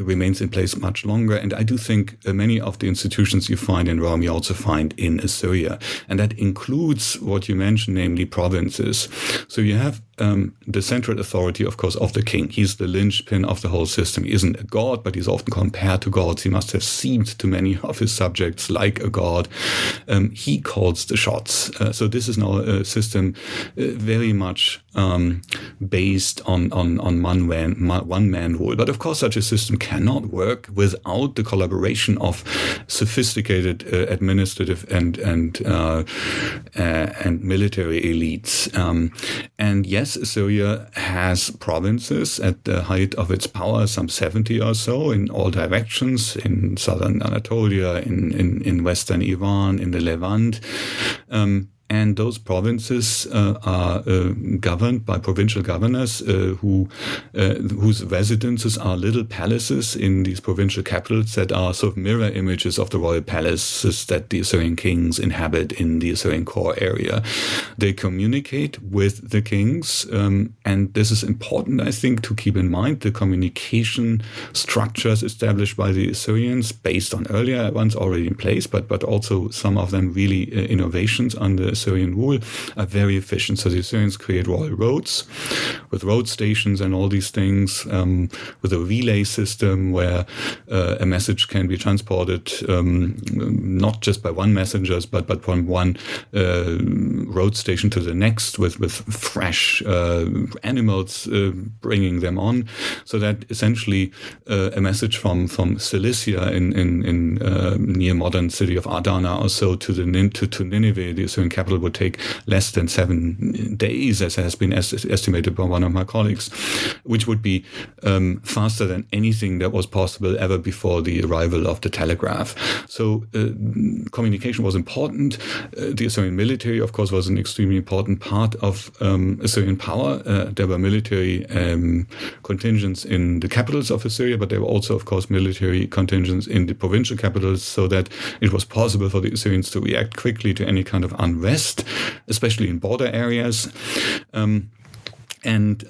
remains in place much longer, and I do think many of the institutions you find in Rome you also find in Assyria. And that includes what you mentioned, namely provinces. So you have the central authority, of course, of the king. He's the linchpin of the whole system. He isn't a god, but he's often compared to gods. He must have seemed to many of his subjects like a god. He calls the shots. So this is now a system very much based on one-man rule. But of course, such a system cannot work without the collaboration of sophisticated administrative and military elites. And yes, Assyria has provinces at the height of its power, some 70 or so in all directions, in southern Anatolia, in western Iran, in the Levant. And those provinces are governed by provincial governors whose residences are little palaces in these provincial capitals that are sort of mirror images of the royal palaces that the Assyrian kings inhabit in the Assyrian core area. They communicate with the kings, and this is important, I think, to keep in mind. The communication structures established by the Assyrians, based on earlier ones already in place, but also some of them really innovations under Assyrian rule, are very efficient. So the Assyrians create royal roads with road stations and all these things, with a relay system where a message can be transported not just by one messenger, but from one road station to the next with fresh animals bringing them on, so that essentially a message from Cilicia in near modern city of Adana or so to Nineveh, the Assyrian capital, would take less than 7 days, as has been estimated by one of my colleagues, which would be faster than anything that was possible ever before the arrival of the telegraph. So communication was important. The Assyrian military, of course, was an extremely important part of Assyrian power. There were military contingents in the capitals of Assyria, but there were also, of course, military contingents in the provincial capitals, so that it was possible for the Assyrians to react quickly to any kind of unrest, especially in border areas. And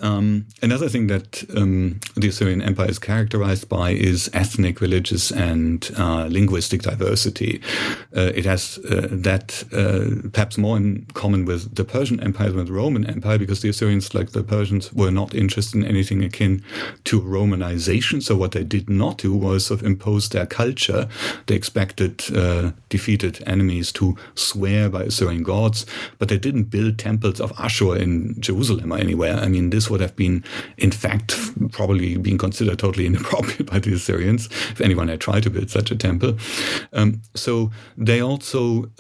another thing that the Assyrian Empire is characterized by is ethnic, religious, and linguistic diversity. It has that perhaps more in common with the Persian Empire than the Roman Empire, because the Assyrians, like the Persians, were not interested in anything akin to Romanization. So what they did not do was sort of impose their culture. They expected defeated enemies to swear by Assyrian gods, but they didn't build temples of Ashur in Jerusalem or anywhere. I mean, this would have been, in fact, probably being considered totally inappropriate by the Assyrians if anyone had tried to build such a temple. So they also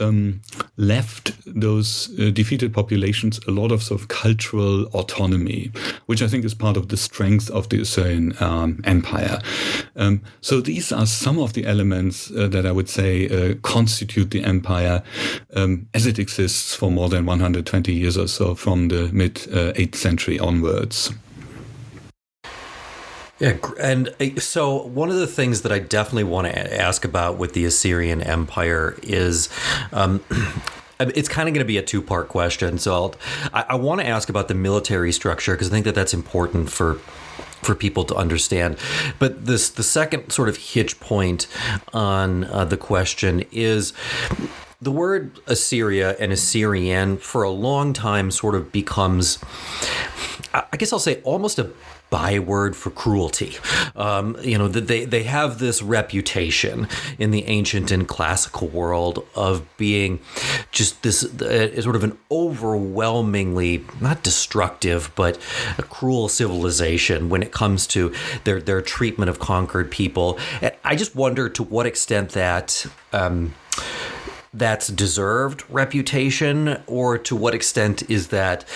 left those defeated populations a lot of sort of cultural autonomy, which I think is part of the strength of the Assyrian Empire. So these are some of the elements that I would say constitute the empire as it exists for more than 120 years or so, from the mid-8th century onwards.
Yeah, and so one of the things that I definitely want to ask about with the Assyrian Empire is, it's kind of going to be a two-part question. So I want to ask about the military structure, because I think that that's important for people to understand. But the second sort of hitch point on the question is, the word Assyria and Assyrian for a long time sort of becomes, I guess I'll say, almost a byword for cruelty. They have this reputation in the ancient and classical world of being just this sort of an overwhelmingly, not destructive, but a cruel civilization when it comes to their treatment of conquered people. And I just wonder to what extent that that's deserved reputation, or to what extent is that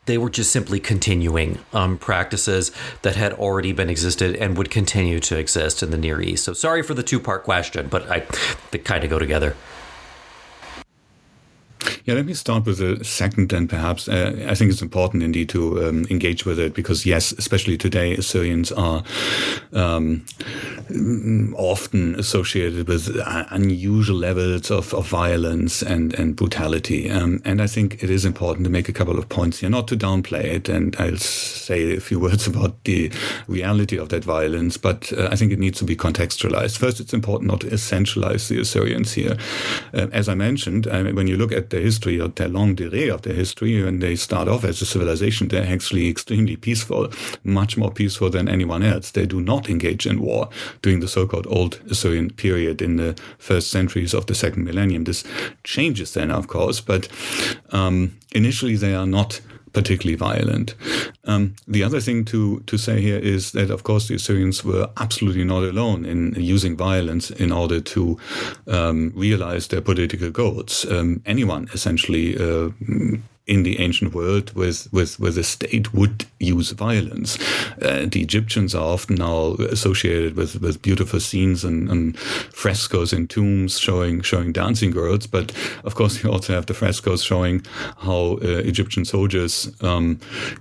they were just simply continuing practices that had already been existed and would continue to exist in the Near East. So sorry for the two-part question, but they kind of go together.
Yeah, let me start with the second then, perhaps. I think it's important indeed to engage with it, because yes, especially today, Assyrians are often associated with unusual levels of violence and brutality. And I think it is important to make a couple of points here, not to downplay it, and I'll say a few words about the reality of that violence, but I think it needs to be contextualized. First, it's important not to essentialize the Assyrians here. As I mentioned, when you look at the history, or the long durée of their history, when they start off as a civilization, they're actually extremely peaceful, much more peaceful than anyone else. They do not engage in war during the so-called Old Assyrian period in the first centuries of the second millennium. This changes then, of course, but initially they are not particularly violent. The other thing to say here is that, of course, the Assyrians were absolutely not alone in using violence in order to realize their political goals. Anyone essentially in the ancient world where the state would use violence. The Egyptians are often now associated with beautiful scenes and frescoes in tombs showing dancing girls, but of course you also have the frescoes showing how Egyptian soldiers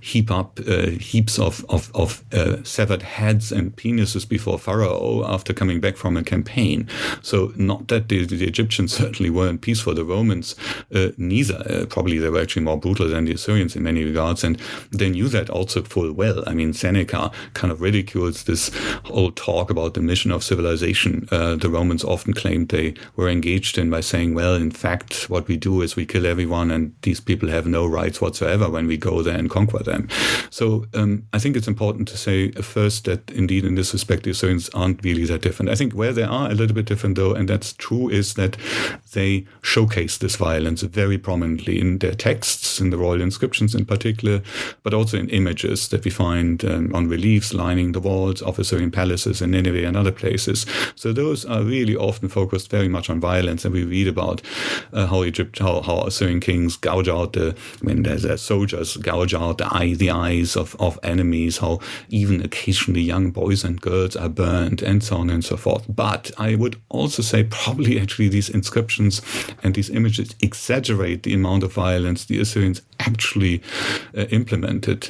heap up heaps of severed heads and penises before Pharaoh after coming back from a campaign. So not that the Egyptians certainly weren't peaceful. The Romans neither. Probably they were actually more brutal than the Assyrians in many regards, and they knew that also full well. I mean, Seneca kind of ridicules this whole talk about the mission of civilization the Romans often claimed they were engaged in by saying, well, in fact, what we do is we kill everyone and these people have no rights whatsoever when we go there and conquer them. So I think it's important to say first that indeed in this respect the Assyrians aren't really that different. I think where they are a little bit different though, and that's true, is that they showcase this violence very prominently in their texts, in the royal inscriptions in particular, but also in images that we find on reliefs lining the walls of Assyrian palaces in Nineveh and other places. So those are really often focused very much on violence, and we read about how Assyrian kings gouge out their soldiers gouge out the eyes of enemies, how even occasionally young boys and girls are burned, and so on and so forth. But I would also say probably actually these inscriptions and these images exaggerate the amount of violence the Assyrians actually implemented.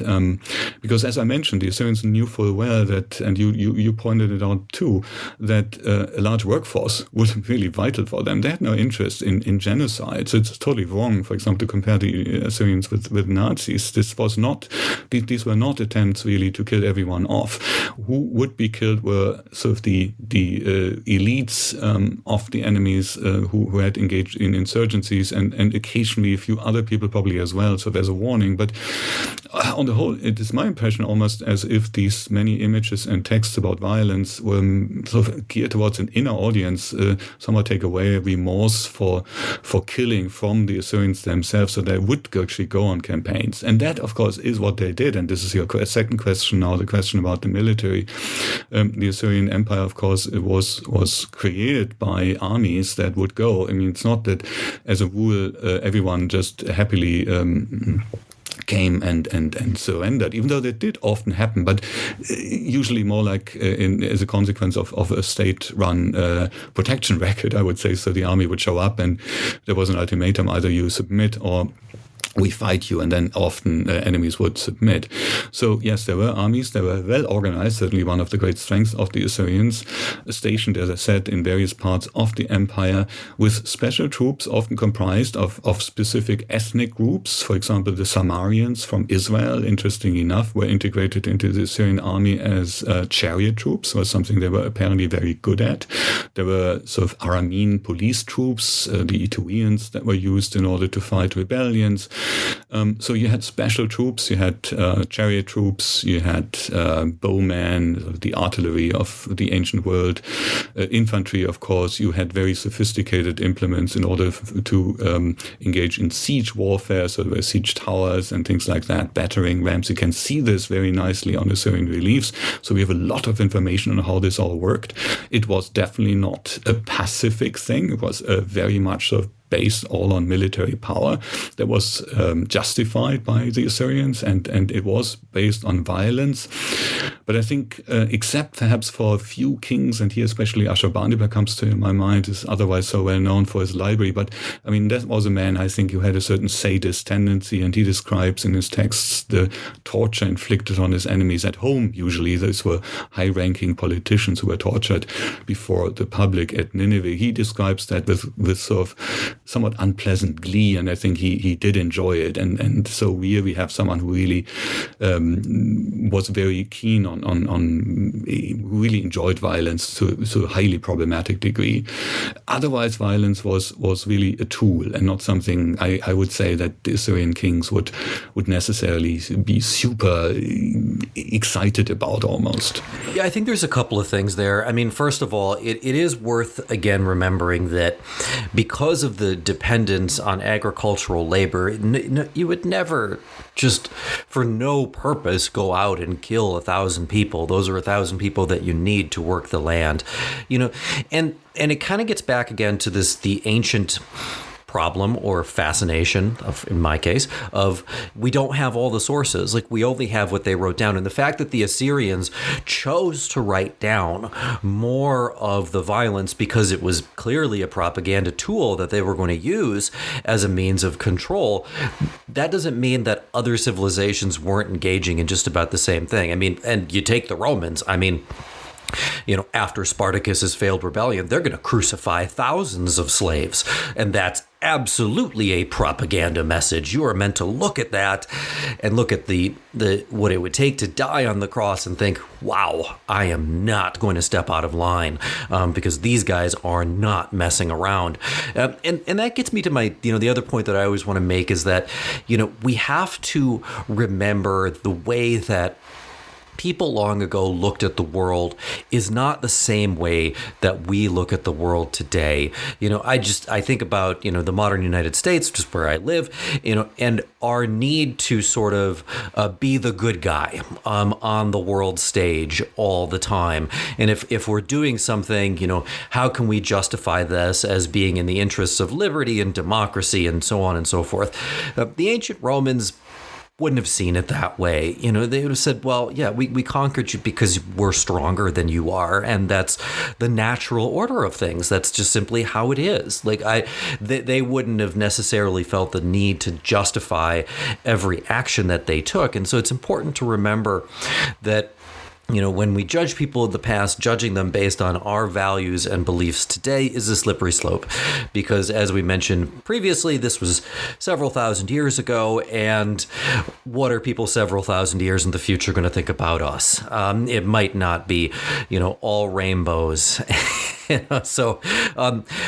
Because as I mentioned, the Assyrians knew full well that, and you pointed it out too, that a large workforce was really vital for them. They had no interest in genocide. So it's totally wrong, for example, to compare the Assyrians with Nazis. These were not attempts really to kill everyone off. Who would be killed were sort of the elites of the enemies who had engaged in insurgencies, and occasionally a few other people probably as well. So there's a warning. But on the whole, it is my impression almost as if these many images and texts about violence were sort of geared towards an inner audience, somehow take away remorse for killing from the Assyrians themselves, so they would actually go on campaigns. And that, of course, is what they did. And this is your second question now, the question about the military. The Assyrian Empire, of course, was created by armies that would go. I mean, it's not that, as a rule, everyone just happily came and surrendered, even though that did often happen, but usually more like as a consequence of a state-run protection record, I would say. So the army would show up and there was an ultimatum: either you submit or we fight you, and then often enemies would submit. So yes, there were armies, they were well organized, certainly one of the great strengths of the Assyrians, stationed, as I said, in various parts of the empire, with special troops often comprised of specific ethnic groups. For example, the Samarians from Israel, interestingly enough, were integrated into the Assyrian army as chariot troops, was something they were apparently very good at. There were sort of Aramean police troops, the Etuians, that were used in order to fight rebellions. So you had special troops, you had chariot troops, you had bowmen, the artillery of the ancient world, infantry, of course. You had very sophisticated implements in order to engage in siege warfare, so there were siege towers and things like that, battering rams. You can see this very nicely on Assyrian reliefs. So we have a lot of information on how this all worked. It was definitely not a pacific thing. It was very much sort of based all on military power that was justified by the Assyrians, and it was based on violence. But I think, except perhaps for a few kings, and here especially Ashurbanipal comes to my mind, is otherwise so well known for his library. But I mean, that was a man, I think, who had a certain sadist tendency, and he describes in his texts the torture inflicted on his enemies at home. Usually those were high-ranking politicians who were tortured before the public at Nineveh. He describes that with sort of somewhat unpleasant glee, and I think he did enjoy it. And so here we have someone who really was very keen on really enjoyed violence to a highly problematic degree. Otherwise, violence was really a tool and not something I would say that the Assyrian kings would necessarily be super excited about almost.
Yeah, I think there's a couple of things there. I mean, first of all, it is worth, again, remembering that because of the dependence on agricultural labor, you would never just for no purpose go out and kill 1,000 people. Those are 1,000 people that you need to work the land, and it kind of gets back again to the ancient problem or fascination in my case of we don't have all the sources. Like, we only have what they wrote down. And the fact that the Assyrians chose to write down more of the violence because it was clearly a propaganda tool that they were going to use as a means of control, that doesn't mean that other civilizations weren't engaging in just about the same thing. I mean, and you take the Romans, I mean, after Spartacus's failed rebellion, they're going to crucify thousands of slaves. And that's absolutely a propaganda message. You are meant to look at that and look at the what it would take to die on the cross and think, wow, I am not going to step out of line because these guys are not messing around. And that gets me to my, the other point that I always want to make is that, we have to remember the way that people long ago looked at the world is not the same way that we look at the world today. I think about, the modern United States, which is where I live, and our need to sort of be the good guy on the world stage all the time. And if we're doing something, how can we justify this as being in the interests of liberty and democracy and so on and so forth? The ancient Romans wouldn't have seen it that way. They would have said, well, yeah, we conquered you because we're stronger than you are. And that's the natural order of things. That's just simply how it is. Like they wouldn't have necessarily felt the need to justify every action that they took. And so it's important to remember that when we judge people of the past, judging them based on our values and beliefs today is a slippery slope. Because as we mentioned previously, this was several thousand years ago. And what are people several thousand years in the future going to think about us? It might not be, all rainbows. So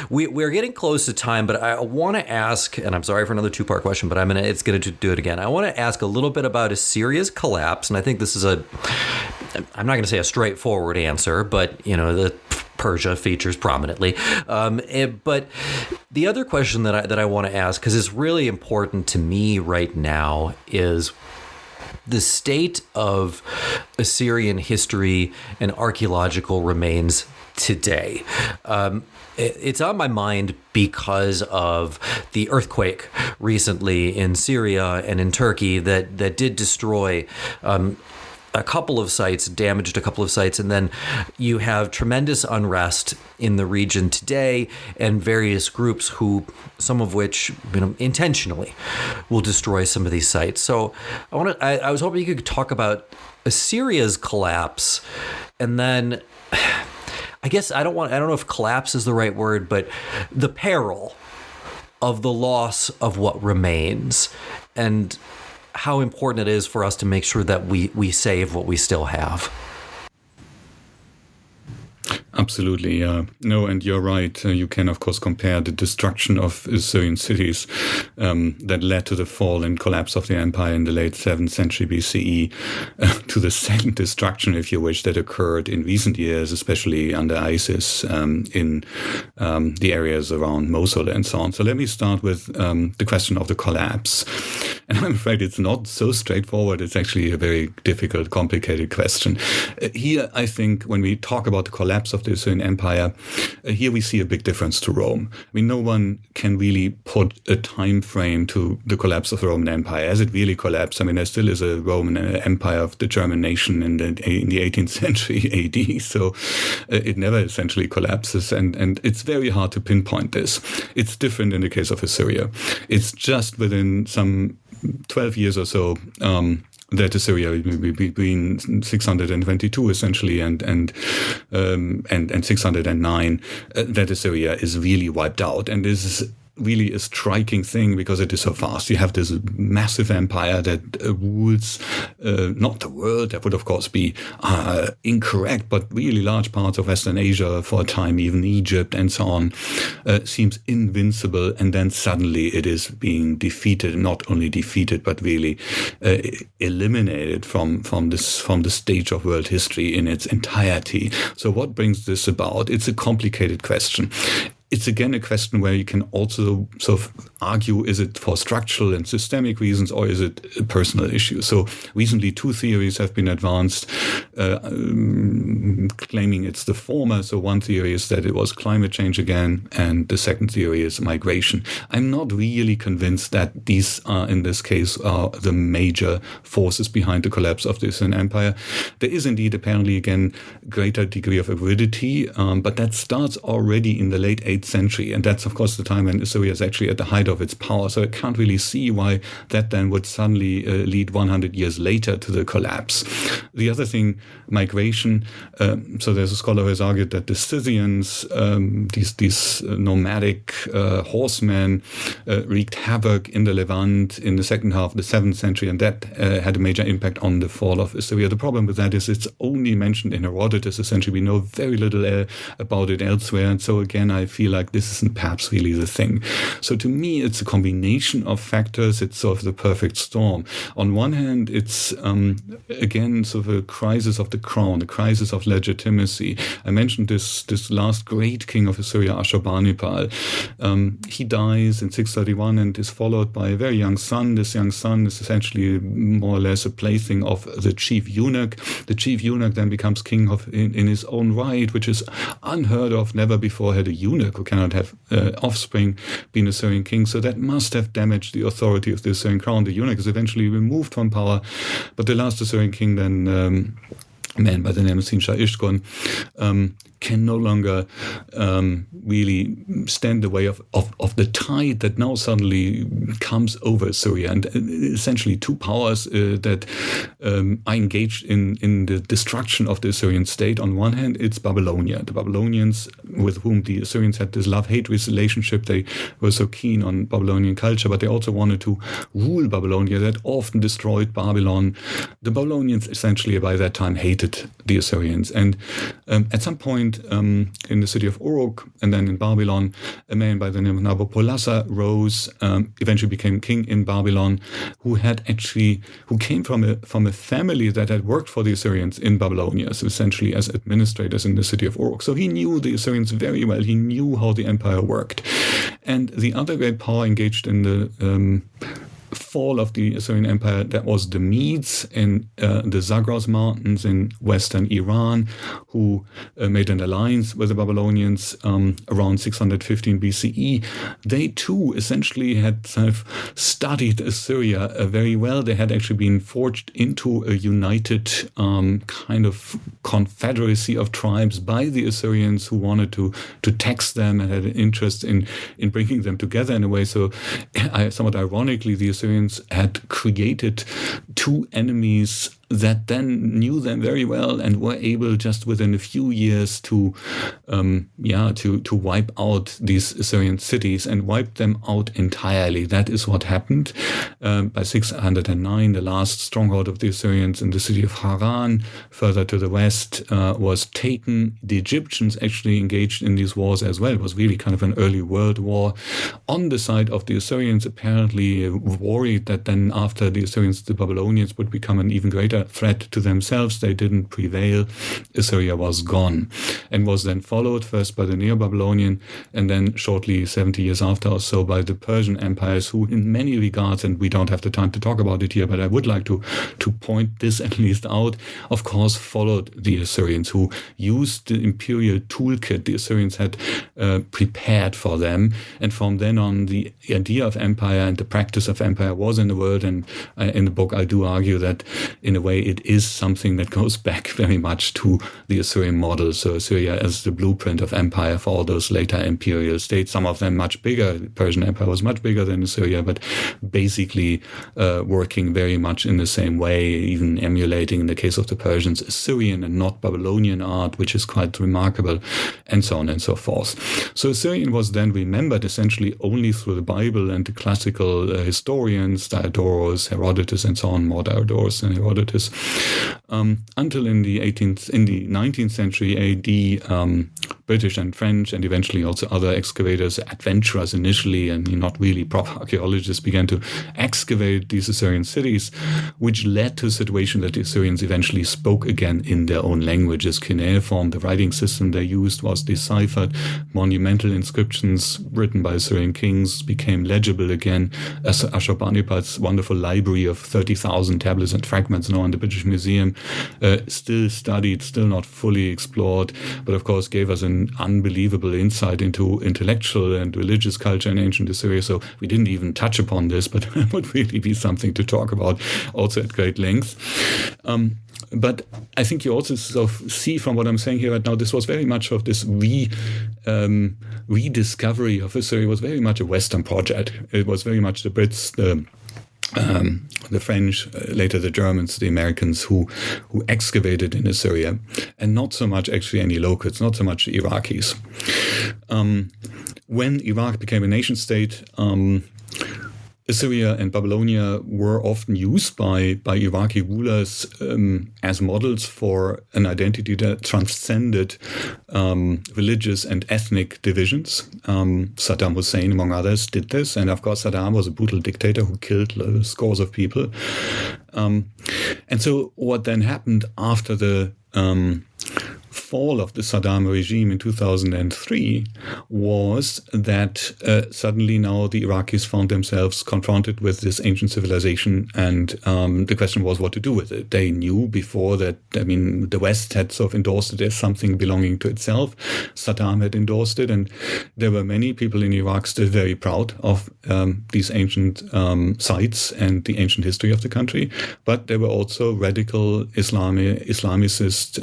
we're getting close to time, but I want to ask, and I'm sorry for another two-part question, but it's going to do it again. I want to ask a little bit about Assyria's collapse, and I think this is I'm not going to say a straightforward answer, but the Persia features prominently. But the other question that I want to ask, because it's really important to me right now, is the state of Assyrian history and archaeological remains today. It's on my mind because of the earthquake recently in Syria and in Turkey that did destroy a couple of sites, damaged a couple of sites, and then you have tremendous unrest in the region today and various groups who, some of which intentionally will destroy some of these sites. So I was hoping you could talk about Assyria's collapse, and then I guess I don't know if collapse is the right word, but the peril of the loss of what remains and how important it is for us to make sure that we save what we still have.
Absolutely, yeah. No, and you're right. You can, of course, compare the destruction of Assyrian cities that led to the fall and collapse of the empire in the late 7th century BCE to the second destruction, if you wish, that occurred in recent years, especially under ISIS in the areas around Mosul and so on. So let me start with the question of the collapse. And I'm afraid it's not so straightforward. It's actually a very difficult, complicated question. Here, I think, when we talk about the collapse of the Assyrian Empire, here we see a big difference to Rome. I mean, no one can really put a time frame to the collapse of the Roman Empire. As it really collapsed, I mean, there still is a Roman Empire of the German nation in the 18th century AD, so it never essentially collapses, and it's very hard to pinpoint this. It's different in the case of Assyria. It's just within some 12 years or so that Assyria between 622 essentially and 609 that Assyria is really wiped out, and this is really a striking thing because it is so fast. You have this massive empire that rules not the world. That would of course be incorrect, but really large parts of Western Asia for a time, even Egypt and so on, seems invincible, and then suddenly it is being defeated. Not only defeated, but really eliminated from the stage of world history in its entirety. So what brings this about? It's a complicated question. it's again a question where you can also sort of argue, is it for structural and systemic reasons, or is it a personal issue? So recently 2 theories have been advanced claiming it's the former. So one theory is that it was climate change again, and the second theory is migration. I'm not really convinced that these are, in this case, are the major forces behind the collapse of the Assyrian Empire. There is indeed apparently, again, greater degree of aridity, but that starts already in the late 8th century. And that's, of course, the time when Assyria is actually at the height of its power. So I can't really see why that then would suddenly lead 100 years later to the collapse. The other thing, migration. So there's a scholar who has argued that the Scythians, these nomadic horsemen, wreaked havoc in the Levant in the second half of the 7th century, and that had a major impact on the fall of Assyria. The problem with that is it's only mentioned in Herodotus. Essentially, we know very little about it elsewhere. And so again, I feel like this isn't perhaps really the thing. So to me, it's a combination of factors. It's sort of the perfect storm. On one hand, it's again sort of a crisis of the crown, a crisis of legitimacy. I mentioned this last great king of Assyria, Ashurbanipal. He dies in 631 and is followed by a very young son. This young son is essentially more or less a plaything of the chief eunuch. The chief eunuch then becomes king in his own right, which is unheard of. Never before had a eunuch who cannot have offspring been Assyrian king. So that must have damaged the authority of the Assyrian crown. The eunuch is eventually removed from power, but the last Assyrian king then, a man by the name of Sin-Shar-Ishkun, can no longer really stand the way of the tide that now suddenly comes over Syria. And essentially 2 powers that are engaged in the destruction of the Assyrian state. On one hand, it's Babylonia. The Babylonians, with whom the Assyrians had this love-hate relationship, they were so keen on Babylonian culture, but they also wanted to rule Babylonia. That often destroyed Babylon. The Babylonians essentially by that time hated the Assyrians. And at some point, in the city of Uruk and then in Babylon, a man by the name of Nabopolassar rose, eventually became king in Babylon, who came from a family that had worked for the Assyrians in Babylonia, so essentially as administrators in the city of Uruk. So he knew the Assyrians very well. He knew how the empire worked. And the other great power engaged in the fall of the Assyrian Empire, that was the Medes in the Zagros Mountains in western Iran, who made an alliance with the Babylonians around 615 BCE. They too essentially had studied Assyria very well. They had actually been forged into a united kind of confederacy of tribes by the Assyrians who wanted to tax them and had an interest in bringing them together in a way. So somewhat ironically, the Assyrians had created 2 enemies that then knew them very well and were able just within a few years to wipe out these Assyrian cities and wipe them out entirely. That is what happened. By 609, the last stronghold of the Assyrians in the city of Haran, further to the west, was taken. The Egyptians actually engaged in these wars as well. It was really kind of an early world war. On the side of the Assyrians, apparently worried that then after the Assyrians, the Babylonians would become an even greater threat to themselves. They didn't prevail. Assyria was gone and was then followed first by the Neo-Babylonian and then shortly 70 years after or so by the Persian empires, who in many regards, and we don't have the time to talk about it here, but I would like to point this at least out, of course followed the Assyrians, who used the imperial toolkit the Assyrians had prepared for them. And from then on, the idea of empire and the practice of empire was in the world. And in the book, I do argue that in a way it is something that goes back very much to the Assyrian model. So Assyria as the blueprint of empire for all those later imperial states, some of them much bigger. The Persian Empire was much bigger than Assyria, but basically working very much in the same way, even emulating, in the case of the Persians, Assyrian and not Babylonian art, which is quite remarkable, and so on and so forth. So Assyrian was then remembered essentially only through the Bible and the classical historians, Diodorus, Herodotus, and so on, more Diodorus than Herodotus, until in the 19th century AD, British and French, and eventually also other excavators, adventurers initially, and not really proper archaeologists, began to excavate these Assyrian cities, which led to a situation that the Assyrians eventually spoke again in their own languages. Cuneiform, the writing system they used, was deciphered. Monumental inscriptions written by Assyrian kings became legible again. Ashurbanipal's wonderful library of 30,000 tablets and fragments now in the British Museum, still studied, still not fully explored, but of course gave us an unbelievable insight into intellectual and religious culture in ancient Assyria. So we didn't even touch upon this, but it would really be something to talk about also at great length. But I think you also sort of see from what I'm saying here right now, this was very much of this rediscovery of Assyria was very much a Western project. It was very much the Brits, the French, later the Germans, the Americans who excavated in Assyria, and not so much actually any locals, not so much the Iraqis. When Iraq became a nation state, Assyria and Babylonia were often used by Iraqi rulers as models for an identity that transcended religious and ethnic divisions. Saddam Hussein, among others, did this. And of course, Saddam was a brutal dictator who killed scores of people. And so what then happened after the fall of the Saddam regime in 2003 was that suddenly now the Iraqis found themselves confronted with this ancient civilization, and the question was what to do with it. They knew before that, the West had sort of endorsed it as something belonging to itself. Saddam had endorsed it, and there were many people in Iraq still very proud of these ancient sites and the ancient history of the country. But there were also radical Islamicist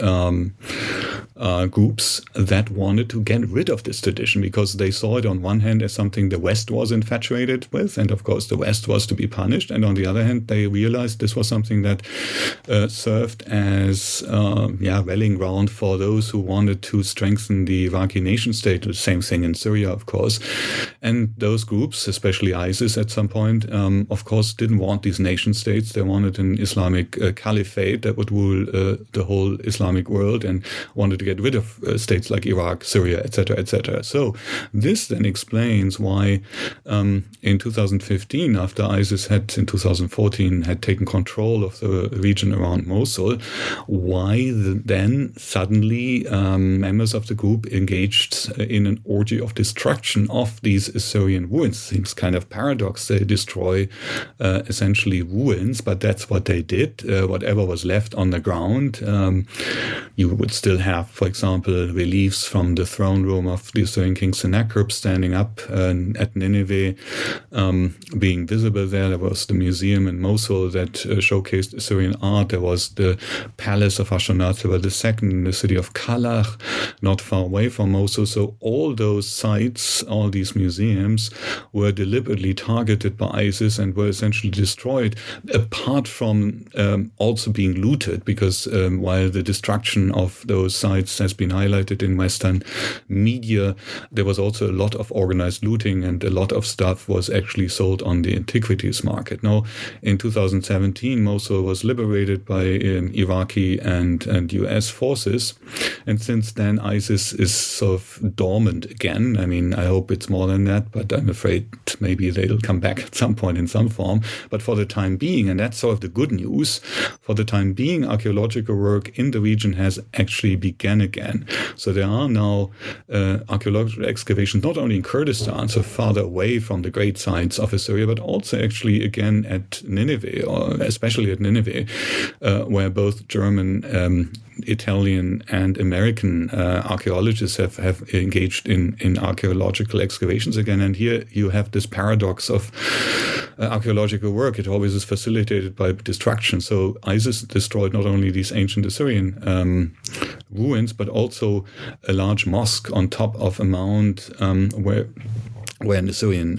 groups that wanted to get rid of this tradition because they saw it on one hand as something the West was infatuated with, and of course the West was to be punished, and on the other hand they realized this was something that served as rallying ground for those who wanted to strengthen the Iraqi nation state. The same thing in Syria, of course. And those groups, especially ISIS at some point, of course didn't want these nation states. They wanted an Islamic caliphate that would rule the whole Islamic world, and wanted to get rid of states like Iraq, Syria, etc., etc. So this then explains why in 2015, after ISIS had in 2014 had taken control of the region around Mosul, why then suddenly members of the group engaged in an orgy of destruction of these Assyrian ruins. Seems kind of paradox. They destroy essentially ruins, but that's what they did. Whatever was left on the ground, you would still have, for example, reliefs from the throne room of the Assyrian king Sennacherib standing up at Nineveh, being visible there. There was the museum in Mosul that showcased Assyrian art. There was the palace of Ashurnasirba II in the city of Kalach, not far away from Mosul. So all those sites, all these museums were deliberately targeted by ISIS and were essentially destroyed, apart from also being looted, because while the destruction of those sites has been highlighted in Western media, there was also a lot of organized looting, and a lot of stuff was actually sold on the antiquities market. Now, in 2017, Mosul was liberated by Iraqi and US forces, and since then ISIS is sort of dormant again. I hope it's more than that, but I'm afraid maybe they'll come back at some point in some form. But for the time being, and that's sort of the good news, for the time being, archaeological work in the region has actually begun again. So there are now archaeological excavations not only in Kurdistan, so farther away from the great sites of Assyria, but also actually again at Nineveh, or especially at Nineveh, where both German, Italian and American archaeologists have engaged in archaeological excavations again. And here you have this paradox of archaeological work. It always is facilitated by destruction. So ISIS destroyed not only these ancient Assyrian ruins, but also a large mosque on top of a mound where an Assyrian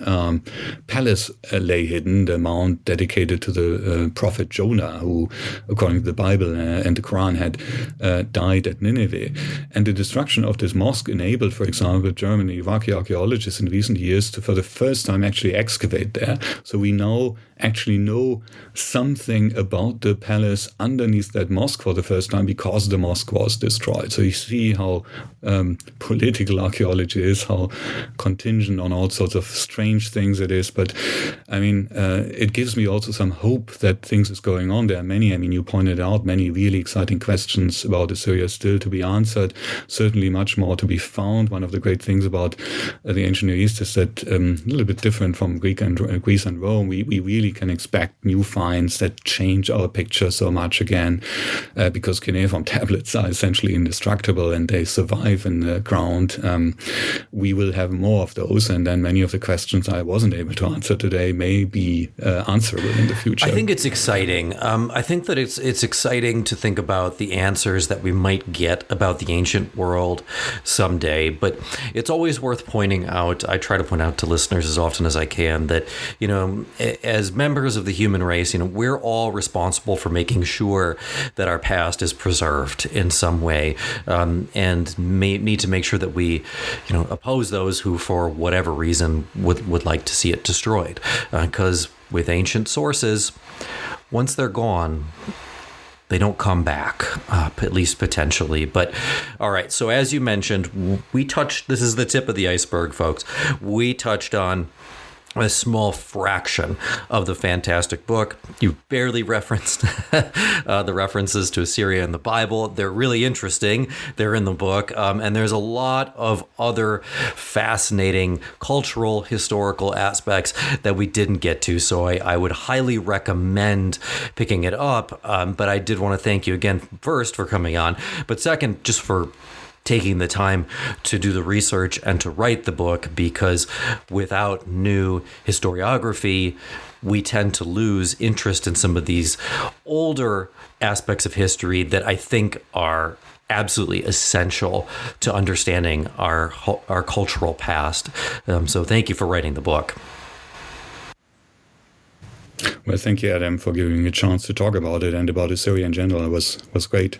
palace lay hidden, the mount dedicated to the prophet Jonah, who, according to the Bible and the Quran, had died at Nineveh. And the destruction of this mosque enabled, for example, German and Iraqi archaeologists in recent years to, for the first time, actually excavate there. So we now actually know something about the palace underneath that mosque for the first time because the mosque was destroyed. So you see how political archaeology is, how contingent on all sorts of strange things it is. But I mean, it gives me also some hope that things is going on. There are many, I mean, you pointed out many really exciting questions about Assyria still to be answered, certainly much more to be found. One of the great things about the ancient Near East is that a little bit different from Greece and Rome, we really can expect new finds that change our picture so much again, because cuneiform tablets are essentially indestructible and they survive in the ground. We will have more of those, and then many of the questions I wasn't able to answer today may be answerable in the future.
I think it's exciting. I think that it's exciting to think about the answers that we might get about the ancient world someday, but it's always worth pointing out, I try to point out to listeners as often as I can, that, you know, as members of the human race, you know, we're all responsible for making sure that our past is preserved in some way, and need to make sure that we, you know, oppose those who, for whatever reason, would like to see it destroyed. Because with ancient sources, once they're gone, they don't come back, at least potentially. But all right, so as you mentioned, this is the tip of the iceberg, folks. We touched on a small fraction of the fantastic book. You barely referenced the references to Assyria in the Bible. They're really interesting. They're in the book. And there's a lot of other fascinating cultural, historical aspects that we didn't get to. So I would highly recommend picking it up. But I did want to thank you again, first, for coming on. But second, just for taking the time to do the research and to write the book, because without new historiography, we tend to lose interest in some of these older aspects of history that I think are absolutely essential to understanding our cultural past. So thank you for writing the book.
Well, thank you, Adam, for giving me a chance to talk about it and about Assyria in general. It was great.